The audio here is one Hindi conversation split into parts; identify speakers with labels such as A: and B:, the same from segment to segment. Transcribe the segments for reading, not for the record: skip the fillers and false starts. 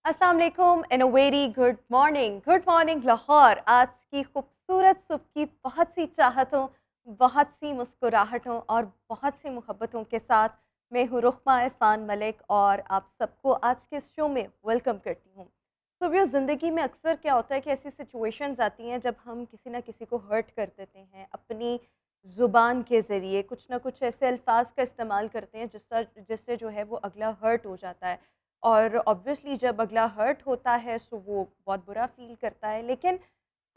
A: अस्सलाम वालेकुम and a very good morning Lahore. आज की खूबसूरत सुबह की बहुत सी चाहतों, बहुत सी मुस्कुराहटों और बहुत सी मोहब्बतों के साथ मैं हूँ रुखमा इरफान मलिक और आप सबको आज के शो में वेलकम करती हूँ। तो व्यू ज़िंदगी में अक्सर क्या होता है कि ऐसी सिचुएशंस आती हैं जब हम किसी ना किसी को हर्ट कर देते हैं अपनी ज़ुबान के ज़रिए, कुछ ना कुछ ऐसे अल्फाज का इस्तेमाल करते हैं जिससे जो है वो अगला हर्ट हो जाता है। और ऑब्वियसली जब अगला हर्ट होता है सो वो बहुत बुरा फ़ील करता है। लेकिन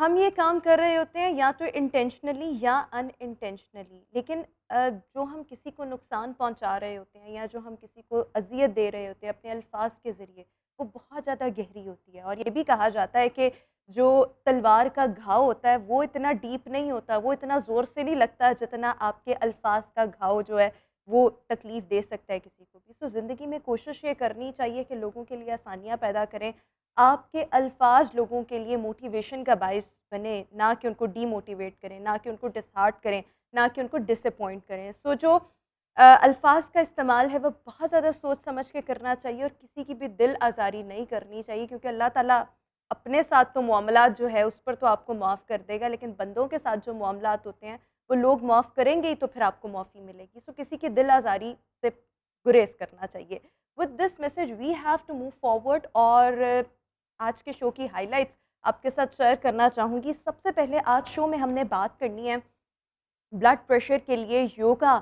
A: हम ये काम कर रहे होते हैं या तो इंटेंशनली या अनइंटेंशनली। लेकिन जो हम किसी को नुकसान पहुंचा रहे होते हैं या जो हम किसी को अज़ियत दे रहे होते हैं अपने अल्फाज के ज़रिए, वो बहुत ज़्यादा गहरी होती है। और ये भी कहा जाता है कि जो तलवार का घाव होता है वो इतना डीप नहीं होता, वो इतना ज़ोर से नहीं लगता जितना आपके अल्फाज का घाव जो है वो तकलीफ़ दे सकता है किसी को भी। सो ज़िंदगी में कोशिश ये करनी चाहिए कि लोगों के लिए आसानियाँ पैदा करें। आपके अल्फाज लोगों के लिए मोटिवेशन का बायस बने, ना कि उनको डीमोटिवेट करें, ना कि उनको डिसहार्ट करें, ना कि उनको डिसअपॉइंट करें। सो जो अल्फाज का इस्तेमाल है वो बहुत ज़्यादा सोच समझ के करना चाहिए और किसी की भी दिल आज़ारी नहीं करनी चाहिए, क्योंकि अल्लाह ताला अपने साथ तो मामलात जो है उस पर तो आपको माफ़ कर देगा, लेकिन बंदों के साथ जो मामलात होते हैं वो लोग माफ़ करेंगे ही तो फिर आपको माफ़ी मिलेगी। सो किसी की दिल आज़ारी से गुरेज़ करना चाहिए। With this message we have to move forward और आज के शो की हाइलाइट्स आपके साथ शेयर करना चाहूँगी। सबसे पहले आज शो में हमने बात करनी है ब्लड प्रेशर के लिए योगा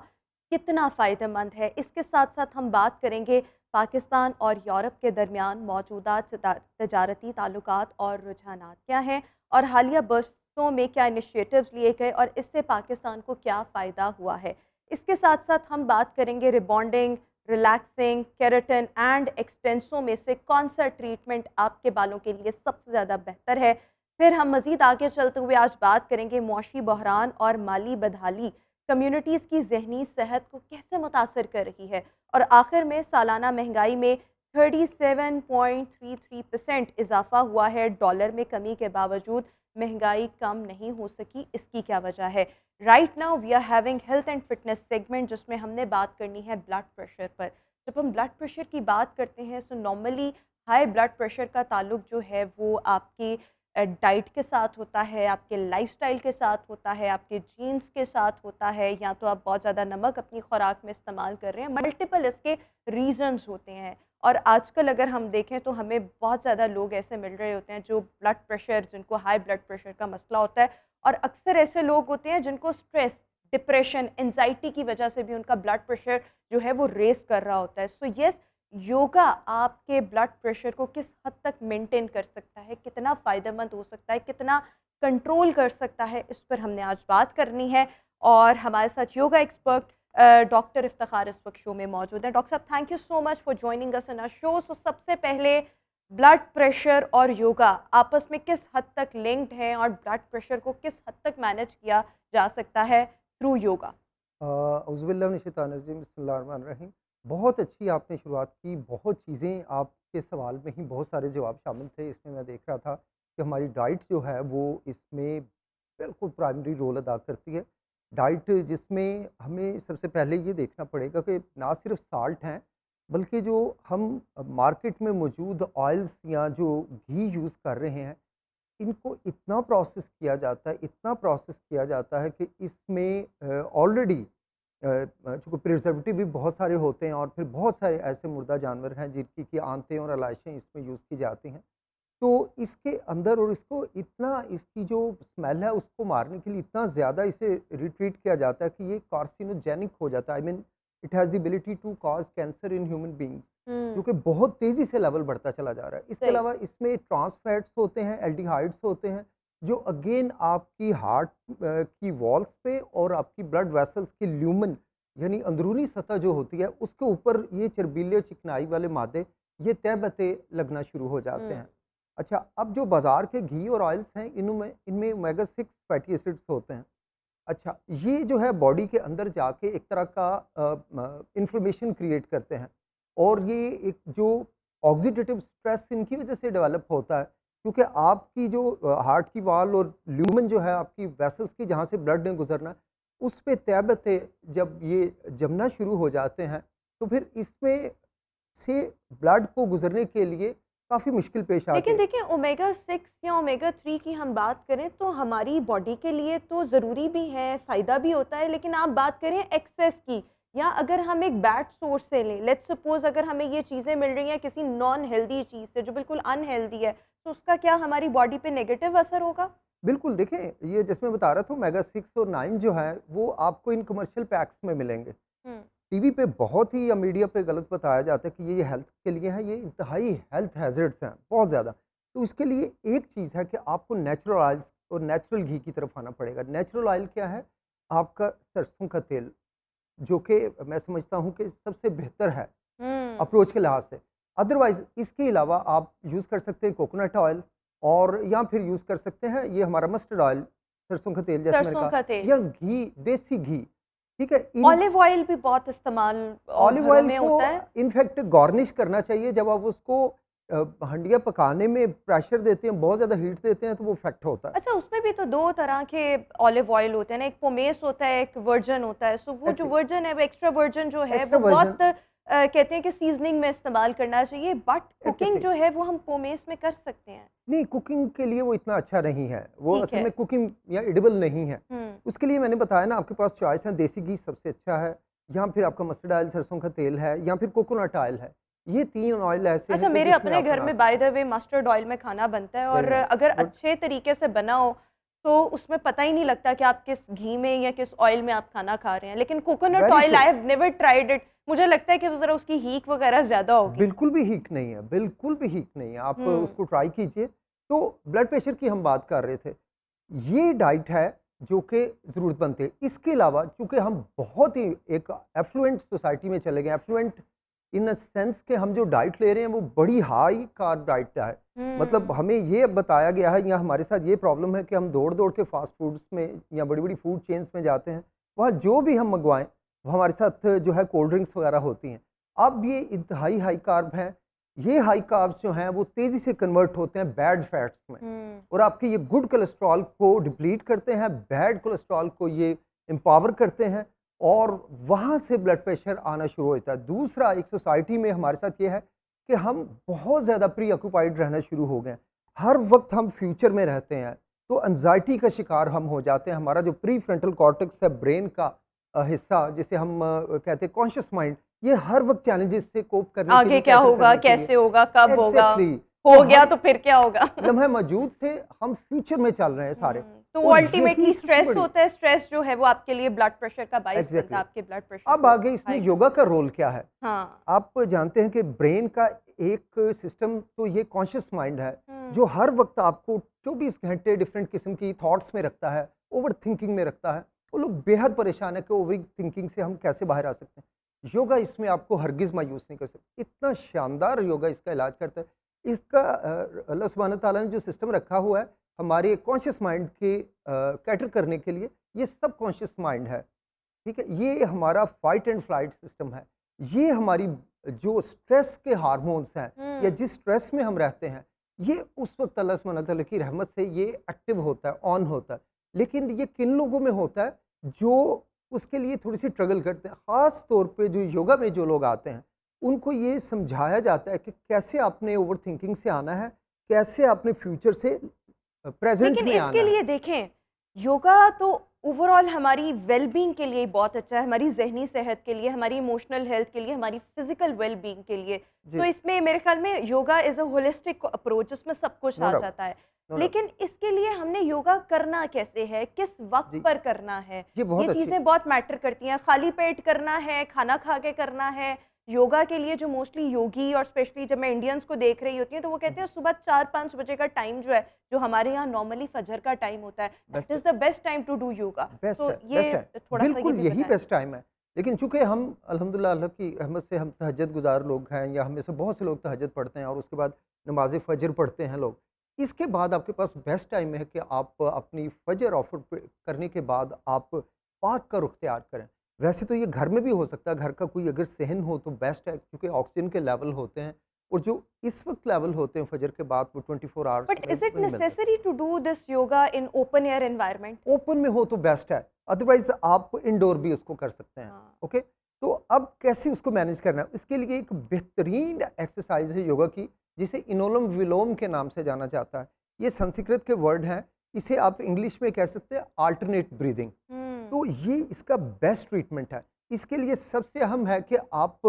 A: कितना फ़ायदेमंद है। इसके साथ-साथ हम बात करेंगे पाकिस्तान और यूरोप के दरमियान मौजूदा तजारती ताल्लुकात और रुझानात क्या हैं और हालिया बरसों में क्या इनिशिएटिव्स लिए गए और इससे पाकिस्तान को क्या फ़ायदा हुआ है। इसके साथ-साथ हम बात करेंगे rebonding, relaxing, keratin and Xtenso में से कौन-सा ट्रीटमेंट आपके बालों के लिए सबसे ज़्यादा बेहतर है। फिर हम मज़ीद आगे चलते हुए आज बात करेंगे मुआशी बहरान और माली बदहाली कम्युनिटीज़ की ज़हनी सेहत को कैसे मुतासर कर रही है। और आखिर में सालाना महंगाई में 37.33% इजाफा हुआ है। डॉलर में कमी के बावजूद महंगाई कम नहीं हो सकी, इसकी क्या वजह है। Right now we are having health and fitness segment जिसमें हमने बात करनी है ब्लड प्रेशर पर। जब हम ब्लड प्रेशर की बात करते हैं तो नॉर्मली हाई ब्लड प्रेशर का ताल्लुक जो है वो आपकी डाइट के साथ होता है, आपके लाइफ़स्टाइल के साथ होता है, आपके जीन्स के साथ होता है, या तो आप बहुत ज़्यादा नमक अपनी खुराक में इस्तेमाल कर रहे हैं। मल्टीपल इसके रीज़न्स होते हैं और आजकल अगर हम देखें तो हमें बहुत ज़्यादा लोग ऐसे मिल रहे होते हैं जो ब्लड प्रेशर, जिनको हाई ब्लड प्रेशर का मसला होता है, और अक्सर ऐसे लोग होते हैं जिनको स्ट्रेस, डिप्रेशन, एंग्ज़ायटी की वजह से भी उनका ब्लड प्रेशर जो है वो रेज़ कर रहा होता है। सो येस, योगा आपके ब्लड प्रेशर को किस हद तक मेंटेन कर सकता है, कितना फ़ायदेमंद हो सकता है, कितना कंट्रोल कर सकता है, इस पर हमने आज बात करनी है। और हमारे साथ योगा एक्सपर्ट डॉक्टर इफ्तिखार इस वक्त शो में मौजूद हैं। डॉक्टर साहब, thank you so much for joining us in our show. So सबसे पहले ब्लड प्रेशर और योगा आपस में किस हद तक लिंक्ड हैं और ब्लड प्रेशर को किस हद तक मैनेज किया जा सकता है थ्रू योगा?
B: औज़ुबिल्लाहि बिस्मिल्लाहिर्रहमानिर्रहीम। बहुत अच्छी आपने शुरुआत की, बहुत चीज़ें आपके सवाल में ही बहुत सारे जवाब शामिल थे। इसमें मैं देख रहा था कि हमारी डाइट जो है वो इसमें बिल्कुल प्राइमरी रोल अदा करती है। डाइट जिसमें हमें सबसे पहले ये देखना पड़ेगा कि ना सिर्फ़ साल्ट हैं, बल्कि जो हम मार्केट में मौजूद ऑयल्स या जो घी यूज़ कर रहे हैं, इनको इतना प्रोसेस किया जाता है, इतना प्रोसेस किया जाता है कि इसमें ऑलरेडी चूँकि प्रिजर्वेटिव भी बहुत सारे होते हैं और फिर बहुत सारे ऐसे मुर्दा जानवर हैं जिनकी की आंतें और आलाइशें इसमें यूज़ की जाती हैं। तो इसके अंदर और इसको इतना इसकी जो स्मेल है उसको मारने के लिए इतना ज़्यादा इसे रिट्रीट किया जाता है कि ये कार्सिनोजेनिक हो जाता है। I mean it has the ability to cause cancer in human beings, जो
A: हुँ,
B: कि बहुत तेज़ी से लेवल बढ़ता चला जा रहा है। इसके
A: सही।
B: अलावा इसमें ट्रांस फैट्स होते हैं, एल्डिहाइड्स होते हैं, जो अगेन आपकी हार्ट की वॉल्स पे और आपकी ब्लड वेसल्स की ल्यूमन यानी अंदरूनी सतह जो होती है उसके ऊपर ये चर्बीले चिकनाई वाले मादे ये तय-ब-तय लगना शुरू हो जाते
A: हुँ,
B: हैं। अच्छा, अब जो बाज़ार के घी और ऑयल्स हैं इनमें इनमें ओमेगा 6 फैटी एसिड्स होते हैं। अच्छा, ये जो है बॉडी के अंदर जाके एक तरह का इन्फ्लेमेशन क्रिएट करते हैं और ये एक जो ऑक्सीडेटिव स्ट्रेस इनकी वजह से डेवलप होता है, क्योंकि आपकी जो हार्ट की वॉल और ल्यूमन जो है आपकी वेसल्स की जहाँ से ब्लड ने गुजरना है, उस पे तय-ब-तय जब ये जमना शुरू हो जाते हैं, तो फिर इसमें से ब्लड को गुजरने के लिए काफ़ी मुश्किल पेश आती
A: लेकिन
B: है।
A: देखिए ओमेगा 6 या ओमेगा 3 की हम बात करें तो हमारी बॉडी के लिए तो ज़रूरी भी है, फ़ायदा भी होता है, लेकिन आप बात करें एक्सेस की या अगर हम एक बैड सोर्स से लें, लेट्स सपोज़ अगर हमें ये चीज़ें मिल रही हैं किसी नॉन हेल्दी चीज़ से जो बिल्कुल अनहेल्दी है, तो उसका क्या हमारी बॉडी पे नेगेटिव असर होगा?
B: बिल्कुल, देखें ये जैसे मैं बता रहा था ओमेगा 6 और 9 जो है वो आपको इन कमर्शियल पैक्स में मिलेंगे।
A: हुँ,
B: टीवी पे बहुत ही या मीडिया पे गलत बताया जाता है कि ये हेल्थ के लिए है, ये इंतहाई हेल्थ हैज़र्ड्स हैं, बहुत ज़्यादा। तो इसके लिए एक चीज़ है कि आपको नेचुरल ऑयल्स और नेचुरल घी की तरफ आना पड़ेगा। नेचुरल ऑयल क्या है? आपका सरसों का तेल, जो कि मैं समझता हूँ कि सबसे बेहतर है
A: हुँ,
B: अप्रोच के लिहाज से। अदरवाइज़ इसके अलावा आप यूज़ कर सकते हैं कोकोनट ऑयल और या फिर यूज़ कर सकते हैं ये हमारा मस्टर्ड ऑयल, सरसों का तेल जैसे मैंने
A: सरसों
B: कहा,
A: का तेल।
B: या घी, देसी घी, ठीक है? इन
A: ऑलिव ऑयल भी बहुत इस्तेमाल
B: ऑलिव
A: घरों
B: ऑयल
A: में
B: को
A: होता है।
B: इनफैक्ट गार्निश करना चाहिए जब आप उसको हंडिया पकाने में प्रेशर देते हैं, बहुत ज़्यादा हीट देते हैं तो वो इफ़ेक्ट होता है।
A: अच्छा, उसमें भी तो 2 तरह के ऑलिव ऑयल होते हैं ना, एक पोमेस होता है, एक वर्जिन होता है। सो वो जो
B: एक्चुअली
A: वर्जिन है, वो एक्स्ट्रा वर्जिन जो है,
B: एक्स्ट्रा
A: वो
B: वर्जिन
A: बहुत कहते हैं कि सीज़निंग में इस्तेमाल करना चाहिए, बट कुकिंग
B: एग्ज़ैक्टली
A: जो है, वो हम पोमेस में कर सकते हैं।
B: नहीं, कुकिंग के लिए वो इतना अच्छा नहीं है। वो
A: ठीक
B: असल
A: है।
B: में कुकिंग या एडिबल नहीं है।
A: हुँ।
B: उसके लिए मैंने बताया ना आपके पास चॉइस है, देसी घी सबसे अच्छा है, या फिर आपका मस्टर्ड ऑयल सरसों का तेल है, या फिर कोकोनट ऑयल है। ये 3 ऑयल ऐसे हैं
A: अच्छा,
B: कि
A: मेरे
B: जिसमें
A: अपने
B: आप
A: घर
B: बना
A: में बाय
B: सकते
A: द
B: हैं।
A: वे मस्टर्ड ऑयल में खाना बनता है
B: वेरी
A: और
B: नाइस,
A: अगर
B: गुड।
A: अच्छे तरीके से बना हो, तो उसमें पता ही नहीं लगता कि आप किस घी में या किस ऑयल में आप खाना खा रहे हैं। लेकिन coconut
B: very
A: oil
B: true.
A: I have never tried it. मुझे लगता है कि वो ज़रा उसकी हीक वगैरह ज़्यादा होगी।
B: बिल्कुल भी हीक नहीं है, बिल्कुल भी हीक नहीं है। आप
A: हुँ।
B: उसको ट्राई कीजिए। तो ब्लड प्रेशर की हम बात कर रहे थे। ये डाइट है जो कि ज़रूरतमंद है। इसके अलावा चूँकि हम बहुत ही एक एफ्लुएंट सोसाइटी में चले गए, एफ्लुएंट इन अ सेंस कि हम जो डाइट ले रहे हैं वो बड़ी हाई कार्ब डाइट है। मतलब
A: हुँ।
B: हमें ये अब बताया गया है या हमारे साथ ये प्रॉब्लम है कि हम दौड़-दौड़ के फ़ास्ट फूड्स में या बड़ी-बड़ी फूड चेन्स में जाते हैं। वहाँ जो भी हम मँगवाएँ, वो हमारे साथ जो है कोल्ड ड्रिंक्स वग़ैरह होती हैं। अब ये इंतहाई हाई कार्ब हैं। ये हाई कार्ब्स जो हैं वो तेज़ी से कन्वर्ट होते हैं बैड फैट्स में
A: हुँ।
B: और आपके ये गुड कोलेस्ट्रॉल को डिप्लीट करते हैं, बैड कोलेस्ट्रॉल को ये एम्पावर करते हैं और वहाँ से ब्लड प्रेशर आना शुरू हो जाता है। दूसरा एक सोसाइटी में हमारे साथ ये है कि हम बहुत ज़्यादा प्री ऑक्यूपाइड रहना शुरू हो गए हैं। हर वक़्त हम फ्यूचर में रहते हैं, तो एंग्ज़ायटी का शिकार हम हो जाते हैं। हमारा जो प्री फ्रंटल कॉर्टेक्स है ब्रेन का हिस्सा जिसे हम कहते हैं कॉन्शियस माइंड, ये हर वक़्त चैलेंजेस से कोप करने के
A: आगे
B: लिए,
A: क्या
B: टैकल
A: होगा,
B: करने के लिए
A: कैसे होगा, कब होगा,
B: एग्ज़ैक्टली तो
A: हो गया
B: हम
A: तो फिर क्या होगा?
B: लम्हे मौजूद से हम फ्यूचर में चल रहे हैं सारे
A: तो वो
B: और
A: अल्टीमेटली
B: यही सबसे
A: स्ट्रेस
B: बड़ी
A: होता है, स्ट्रेस जो है वो आपके लिए ब्लड प्रेशर का बायस बनता
B: एग्ज़ैक्टली
A: है, आपके ब्लड प्रेशर
B: अब
A: को
B: आगे इसमें
A: हाई
B: योगा
A: करता है।
B: का रोल क्या है?
A: हाँ।
B: आप जानते हैं कि ब्रेन का एक सिस्टम तो ये कॉन्शियस माइंड है,
A: हुँ।
B: जो हर वक़्त आपको 24 घंटे डिफरेंट किस्म की थॉट्स में रखता है, ओवरथिंकिंग में रखता है। वो लोग बेहद परेशान है कि ओवरथिंकिंग से हम कैसे बाहर आ सकते हैं। योगा इसमें आपको हरगिज़ मायूस नहीं कर सकता। इतना शानदार योगा इसका इलाज करता है। इसका अल्लाह सुब्हान तआला ने जो सिस्टम रखा हुआ है, हमारे कॉन्शियस माइंड के कैटर करने के लिए, ये सबकॉन्शियस माइंड है। ठीक है? ये हमारा फाइट एंड फ्लाइट सिस्टम है। ये हमारी जो स्ट्रेस के हार्मोन्स हैं या
A: हुँ।
B: जिस स्ट्रेस में हम रहते हैं, ये उस वक़्त अल्लाह सुब्हान तआला की रहमत से ये एक्टिव होता है, ऑन होता है। लेकिन ये किन लोगों में होता है, जो उसके लिए थोड़ी-सी स्ट्रगल करते हैं। ख़ास तौर पे जो योगा में जो लोग आते हैं, उनको ये समझाया जाता है कि कैसे आपने ओवरथिंकिंग से आना है, कैसे आपने फ्यूचर से प्रेज़ेंट
A: लेकिन
B: में
A: इसके
B: आना है।
A: लिए देखें, योगा तो ओवरऑल हमारी वेल-बीइंग के लिए बहुत अच्छा है, हमारी ज़हनी सेहत के लिए, हमारी इमोशनल हेल्थ के लिए, हमारी फिज़िकल वेल-बीइंग के लिए। तो
B: जी,
A: इसमें मेरे ख़्याल में yoga is a holistic approach, इसमें सब कुछ
B: नो
A: आ
B: डाउट,
A: जाता है।
B: No doubt.
A: लेकिन इसके लिए हमने योगा करना कैसे है? किस वक़्त
B: जी,
A: पर करना है?
B: ये
A: ये
B: बहुत अच्छी
A: चीज़ें बहुत मैटर करती हैं। खाली पेट करना है, खाना खा के करना है? योगा के लिए जो मोस्टली योगी और स्पेशली जब मैं इंडियंस को देख रही होती हूँ, तो वो कहते हैं सुबह 4-5 बजे का टाइम जो है, जो हमारे यहाँ नॉर्मली फजर का टाइम होता है, दैट
B: बेस्ट
A: इज़
B: है।
A: The best time to do yoga.
B: Best
A: तो
B: है, बेस्ट
A: ये
B: है।
A: थोड़ा-सा ये
B: बिल्कुल
A: भी
B: यही
A: बताएँ?
B: बेस्ट टाइम है। लेकिन चूँकि हम अल्हम्दुलिल्लाह अल्लाह की रहमत से हम तहज्जुद गुज़ार लोग हैं या हम में से बहुत से लोग तहज्जुद पढ़ते हैं और उसके बाद नमाज़ फ़जर पढ़ते हैं लोग। इसके बाद आपके पास बेस्ट टाइम है कि आप अपनी फ़जर ऑफ़र प करने के बाद आप पार्क का रुख़ इख्तियार करें। वैसे तो ये घर में भी हो सकता है, घर का कोई अगर सहन हो तो बेस्ट है क्योंकि ऑक्सीजन के लेवल होते हैं और जो इस वक़्त लेवल होते हैं फ़जर के बाद वो 24 आवर्स
A: बट
B: में
A: इज़ इट
B: नहीं मिलते।
A: Necessary to do this yoga in open air environment?
B: Open में हो तो बेस्ट है, अदरवाइज़ आप इंडोर भी उसको कर सकते हैं,
A: हाँ।
B: ओके? तो अब कैसे उसको मैनेज करना है? इसके लिए एक बेहतरीन एक्सरसाइज है योगा की, जिसे इनोलम विलोम के नाम से जाना जाता है। ये संस्कृत के वर्ड हैं, इसे आप इंग्लिश में कह सकते हैं अल्टरनेट ब्रीदिंग।
A: हुँ।
B: तो ये इसका बेस्ट ट्रीटमेंट है। इसके लिए सबसे अहम है कि आप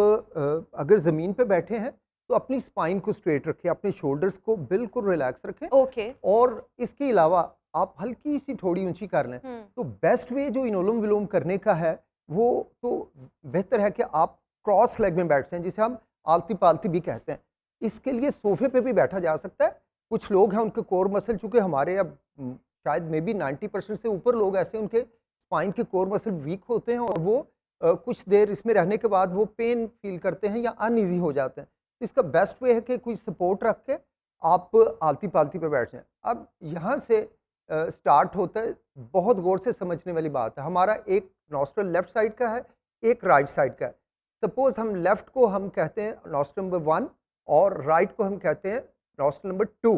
B: अगर ज़मीन पे बैठे हैं तो अपनी स्पाइन को स्ट्रेट रखें, अपने शोल्डर्स को बिल्कुल रिलैक्स रखें,
A: ओके।
B: और इसके अलावा आप हल्की सी थोड़ी ऊंची कर लें।
A: हुँ।
B: तो बेस्ट वे जो इनोलम विलोम करने का है, वो तो बेहतर है कि आप क्रॉस लेग में बैठते हैं, जिसे हम आलती पालती भी कहते हैं। इसके लिए सोफे पे भी बैठा जा सकता है। कुछ लोग हैं उनके कोर मसल, चूंकि हमारे अब शायद मे बी 90% से ऊपर लोग ऐसे, उनके स्पाइन के कोर मसल वीक होते हैं और वो कुछ देर इसमें रहने के बाद वो पेन फील करते हैं या अनईजी हो जाते हैं। तो इसका बेस्ट वे है कि कोई सपोर्ट रख के आप आलती पालती पे बैठ जाएं। अब यहाँ से स्टार्ट होता है, बहुत गौर से समझने वाली बात है। हमारा एक नॉस्ट्रल लेफ्ट साइड का है, एक राइट साइड का है। सपोज हम लेफ्ट को हम कहते हैं नॉस्ट्रल नंबर 1 और राइट को हम कहते हैं नॉस्ट्रल नंबर 2।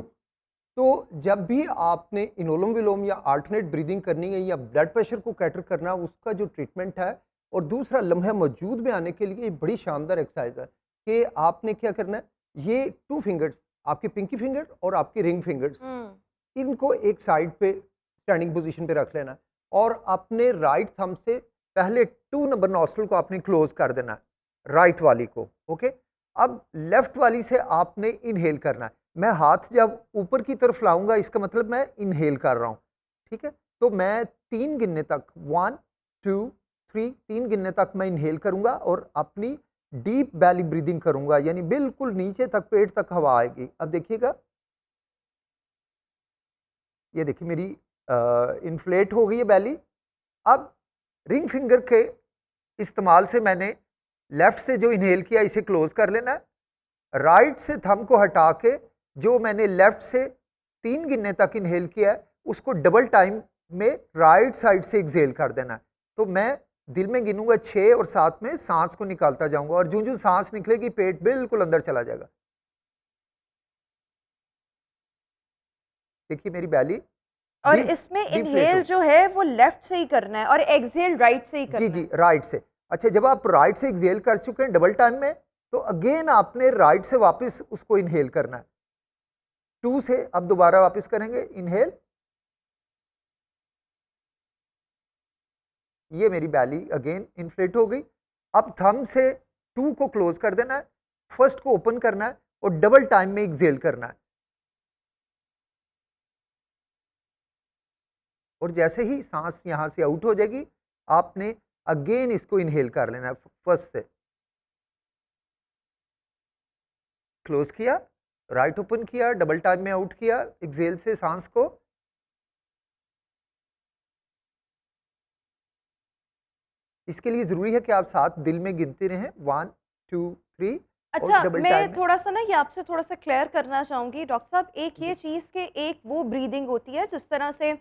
B: तो जब भी आपने इनोलम विलोम या अल्टरनेट ब्रीदिंग करनी है या ब्लड प्रेशर को कैटर करना, उसका जो ट्रीटमेंट है, और दूसरा लम्हे मौजूद में आने के लिए ये बड़ी शानदार एक्सरसाइज है कि आपने क्या करना है, ये 2 फिंगर्स, आपके पिंकी फिंगर और आपके रिंग फिंगर्स,
A: हुँ।
B: इनको एक साइड पे स्टैंडिंग पोजीशन पे रख लेना है और अपने राइट थंब से पहले 2 नंबर नॉस्ट्रल को आपने क्लोज कर देना है, राइट वाली को। ओके, अब लेफ्ट वाली से आपने इनहेल करना है। मैं हाथ जब ऊपर की तरफ लाऊंगा, इसका मतलब मैं इनहेल कर रहा हूँ। ठीक है, तो मैं 3 गिनने तक, 1 2 3, 3 गिनने तक मैं इनहेल करूंगा और अपनी डीप बैली ब्रीदिंग करूंगा, यानी बिल्कुल नीचे तक, पेट तक हवा आएगी। अब देखिएगा, ये देखिए मेरी इन्फ्लेट हो गई है बैली। अब रिंग फिंगर के इस्तेमाल से मैंने लेफ्ट से जो इनहेल किया, इसे क्लोज कर लेना है। राइट से थंब को हटा के जो मैंने लेफ्ट से 3 गिनने तक इनहेल किया है, उसको डबल टाइम में राइट साइड से एक्सहेल कर देना है। तो मैं दिल में गिनूंगा 6 और साथ में सांस को निकालता जाऊंगा, और जो जो सांस निकलेगी पेट बिल्कुल अंदर चला जाएगा। देखिए मेरी बैली
A: और
B: डीप
A: इसमें
B: डीप फ्लेट
A: इन्हेल
B: हो।
A: जो है वो लेफ्ट से ही करना है और एक्सहेल राइट से ही
B: जी
A: करना
B: जी,
A: है।
B: राइट से। अच्छा, जब आप राइट से एक्सहेल कर चुके हैं डबल टाइम में, तो अगेन आपने राइट से वापस उसको इनहेल करना है। 2 से अब दोबारा वापस करेंगे इनहेल। ये मेरी बैली अगेन इन्फ्लेट हो गई। अब थंब से 2 को क्लोज कर देना है, फर्स्ट को ओपन करना है और डबल टाइम में एक्सहेल करना है। और जैसे ही सांस यहां से आउट हो जाएगी, आपने अगेन इसको इनहेल कर लेना है, फर्स्ट से क्लोज किया, राइट ओपन किया, डबल टाइम में आउट किया एक्सहेल से सांस को। इसके लिए जरूरी है कि आप साथ दिल में गिनते रहें, 1 2 3, और
A: अच्छा,
B: डबल
A: मैं
B: टाइम में।
A: थोड़ा-सा ना ये आपसे थोड़ा-सा क्लियर करना चाहूँगी डॉक्टर साहब, एक ये
B: जी
A: चीज़ कि एक वो ब्रीदिंग होती है जिस तरह से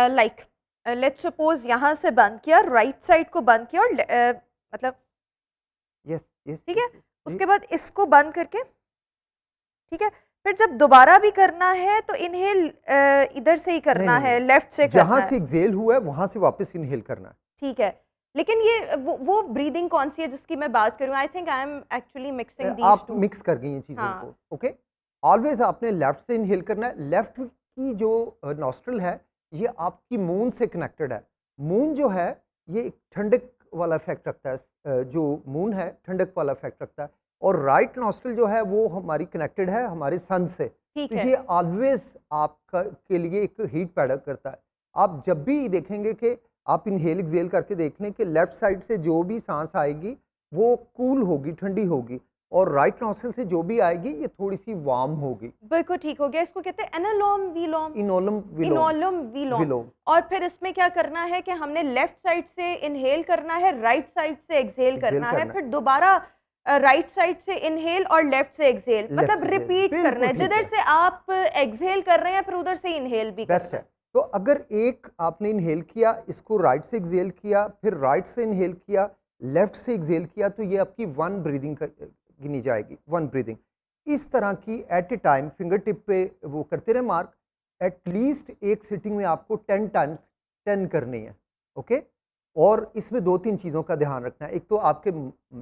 A: लाइक लेट्स सपोज़ यहाँ से बंद किया, राइट साइड को बंद किया और मतलब
B: यस यस
A: ठीक
B: यस
A: है?
B: यस, जी
A: उसके बाद इसको बंद करके ठीक है? फिर जब दोबारा भी करना है तो इन्हेल इधर से ही
B: नहीं
A: करना
B: नहीं
A: है,
B: नहीं,
A: लेफ्ट से
B: जहां
A: करना है,
B: से एक्सहेल हुआ है वहां से वापस इनहेल करना है।
A: ठीक है। लेकिन ये वो ब्रीदिंग कौन-सी है जिसकी मैं बात कर रही हूँ? I think I am actually mixing these
B: आप
A: 2।
B: मिक्स कर गई हैं चीज़ों
A: हाँ,
B: को। ओके, ऑलवेज आपने लेफ्ट से इनहेल करना है। लेफ्ट की जो नॉस्ट्रल है, ये आपकी मून से कनेक्टेड है। मून जो है, ये एक ठंडक वाला इफेक्ट रखता है। जो मून है ठंडक वाला इफेक्ट रखता है, और राइट नॉस्ट्रल जो है वो हमारी कनेक्टेड है हमारे सन से।
A: ठीक
B: तो
A: है।
B: ये ऑलवेज आपका के लिए एक हीट पैदा करता है। आप जब भी देखेंगे कि आप इनहेल एक्सहेल करके देख लें कि लेफ्ट साइड से जो भी सांस आएगी वो कूल होगी, ठंडी होगी, और राइट नॉस्ट्रल से जो भी आएगी ये थोड़ी-सी वार्म होगी।
A: बिल्कुल ठीक हो गया। इसको कहते हैं एनालोम-विलोम,
B: इनोलम विलोम,
A: इनोलम-विलोम।
B: विलोम।
A: और फिर इसमें क्या करना है कि हमने लेफ्ट साइड से इन्हेल करना है, राइट साइड से एक्सहेल
B: एक्सहेल
A: करना है,
B: करना
A: फिर दोबारा राइट साइड से इन्हेल और लेफ्ट से एक्सहेल,
B: है, लेफ्ट
A: मतलब
B: से एक्सहेल,
A: रिपीट करना
B: बिल्कुल
A: है।
B: ठीक
A: जिधर
B: है,
A: से आप एक्सहेल कर रहे हैं फिर उधर से इन्हेल भी
B: बेस्ट
A: करना
B: है।
A: है।
B: तो अगर एक आपने इनहेल किया, इसको राइट से एक्सहेल किया, फिर राइट से इनहेल किया, लेफ्ट से एक्सहेल किया, तो ये आपकी 1 ब्रीदिंग गिनी जाएगी, 1 ब्रीदिंग। इस तरह की at a time finger tip पे वो करते रहे मार्क। एटलीस्ट एक सिटिंग में आपको 10 टाइम्स 10 करनी है। ओके, और इसमें 2-3 चीज़ों का ध्यान रखना है। एक तो आपके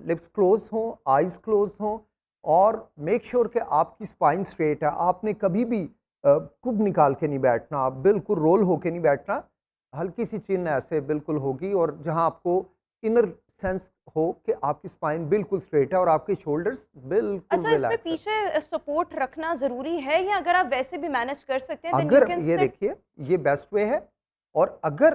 B: लिप्स क्लोज़ हों, आइज़ क्लोज़ हों और मेक श्योर कि आपकी स्पाइन स्ट्रेट है। आपने कभी भी कुब निकाल के नहीं बैठना, आप बिल्कुल रोल होके नहीं बैठना। हल्की सी चिन ऐसे बिल्कुल होगी और जहाँ आपको इनर सेंस हो कि आपकी स्पाइन बिल्कुल स्ट्रेट है और आपके शोल्डर्स बिल्कुल
A: अच्छा, इसमें
B: रिलैक्स है।
A: पीछे सपोर्ट रखना ज़रूरी है या अगर आप वैसे भी मैनेज कर सकते हैं देन यू
B: अगर
A: कैन
B: ये
A: सिट?
B: देखिए, ये बेस्ट वे है और अगर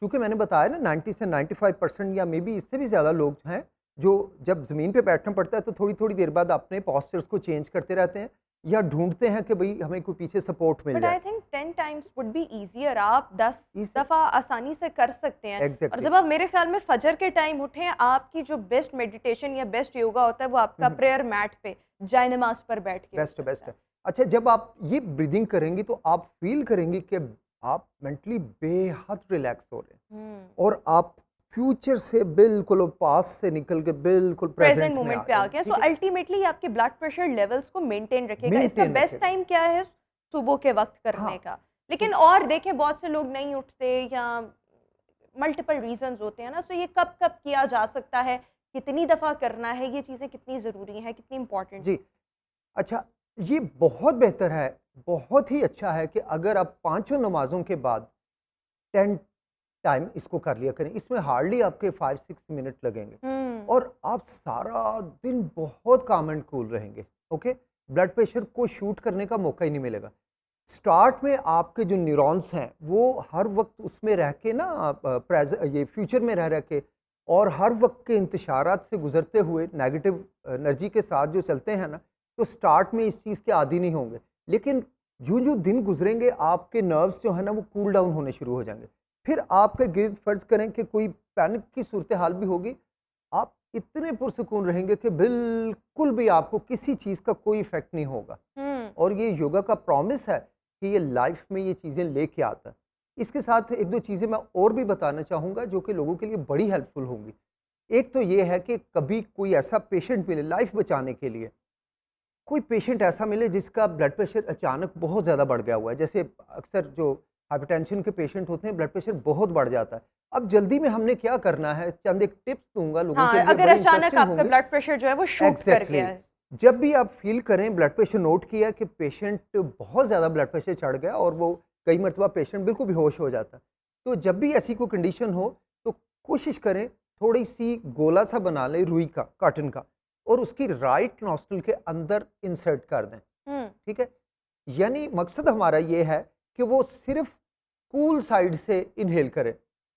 B: चूँकि मैंने बताया ना 90 से 95% या मे बी इससे भी ज़्यादा लोग हैं, जो जब ज़मीन पे बैठना पड़ता है तो थोड़ी-थोड़ी देर बाद अपने पोस्चर्स को चेंज करते रहते हैं या ढूँढते हैं कि भई हमें कोई पीछे सपोर्ट मिल
A: बट
B: जाए।
A: I think 10 times would be easier, आप 10
B: इस
A: दफ़ा आसानी से कर सकते हैं। और
B: एग्ज़ैक्टली।
A: जब आप मेरे ख़्याल में फ़जर के टाइम उठें, आपकी जो बेस्ट मेडिटेशन या बेस्ट योगा होता है वो
B: हुँ,
A: आपका
B: हुँ।
A: प्रेयर मैट पे, जाए नमाज़ पर बैठ के
B: बेस्ट है,
A: होता
B: बेस्ट
A: है।
B: है। अच्छा, जब आप ये ब्रीदिंग करेंगी तो आप फ़ील करेंगी कि आप मेंटली बेहद रिलैक्स हो रहे हैं
A: हुँ।
B: और आप फ्यूचर से बिल्कुल पास्ट से निकल के बिल्कुल
A: प्रेज़ेंट
B: प्रेज़ेंट में आ
A: मोमेंट पे
B: रहे
A: आ
B: हैं,
A: गया। सो
B: ठीक है?
A: अल्टीमेटली आपके ब्लड प्रेशर लेवल्स को मेंटेन रखेगा। इसका
B: मेंटेन
A: बेस्ट
B: रखेगा।
A: टाइम क्या है? सुबह के वक़्त करने
B: हाँ,
A: का।
B: सु
A: लेकिन और देखें बहुत से लोग नहीं उठते या मल्टीपल रीज़न्स होते हैं ना, सो ये कब-कब किया जा सकता है? कितनी दफ़ा करना है? ये चीज़ें कितनी ज़रूरी हैं, कितनी इम्पोर्टेंट
B: जी।
A: हैं?
B: अच्छा, ये बहुत बेहतर है, बहुत ही अच्छा है कि अगर आप पाँचों नमाज़ों के बाद 10 टाइम इसको कर लिया करें। इसमें हार्डली आपके 5-6 मिनट लगेंगे
A: हुँ।
B: और आप सारा दिन बहुत काम एंड कूल रहेंगे, ओके? ब्लड प्रेशर को शूट करने का मौका ही नहीं मिलेगा। स्टार्ट में आपके जो न्यूरॉन्स हैं, वो हर वक़्त उसमें रह के ना ये फ्यूचर में रह के और हर वक़्त के इंतशारात से गुज़रते हुए नेगेटिव एनर्जी के साथ जो चलते हैं ना, तो स्टार्ट में इस चीज़ के आदी नहीं होंगे। लेकिन यूँ-यूँ दिन गुज़रेंगे, आपके नर्व्स जो है ना, वो कूल डाउन होने शुरू हो जाएँगे। फिर आपके गिर्द फ़र्ज़ करें कि कोई पैनिक की सूरत हाल भी होगी, आप इतने पुरसुकून रहेंगे कि बिल्कुल भी आपको किसी चीज़ का कोई इफ़ेक्ट नहीं होगा।
A: हुँ।
B: और ये योगा का प्रॉमिस है कि ये लाइफ में ये चीज़ें लेके आता है। इसके साथ 1-2 चीज़ें मैं और भी बताना चाहूँगा जो कि लोगों के लिए बड़ी हेल्पफुल होंगी। एक तो ये है कि कभी कोई ऐसा पेशेंट मिले लाइफ बचाने के लिए, कोई पेशेंट ऐसा मिले जिसका ब्लड प्रेशर अचानक बहुत ज़्यादा बढ़ गया हुआ है। जैसे अक्सर जो हाइपरटेंशन के पेशेंट होते हैं, ब्लड प्रेशर बहुत बढ़ जाता है। अब जल्दी में हमने क्या करना है, चंद एक टिप्स दूँगा लोगों के
A: हाँ,
B: लिए,
A: अगर
B: बड़े
A: अचानक
B: इंटरेस्टिंग
A: आपका
B: होंगे।
A: ब्लड प्रेशर जो है वो शूट कर
B: एग्ज़ैक्टली।
A: गया है।
B: जब भी आप फ़ील करें ब्लड प्रेशर नोट किया कि पेशेंट बहुत ज़्यादा ब्लड प्रेशर चढ़ गया और वो कई मर्तबा पेशेंट बिल्कुल बेहोश हो जाता है। तो जब भी ऐसी कोई कंडीशन हो तो कोशिश करें थोड़ी-सी गोला सा बना लें रुई का, कॉटन का और उसकी राइट नॉस्ट्रिल के अंदर इंसर्ट कर दें,
A: हुँ।
B: ठीक है? यानी मकसद हमारा ये है कि वो सिर्फ़ कूल साइड से इन्हेल करे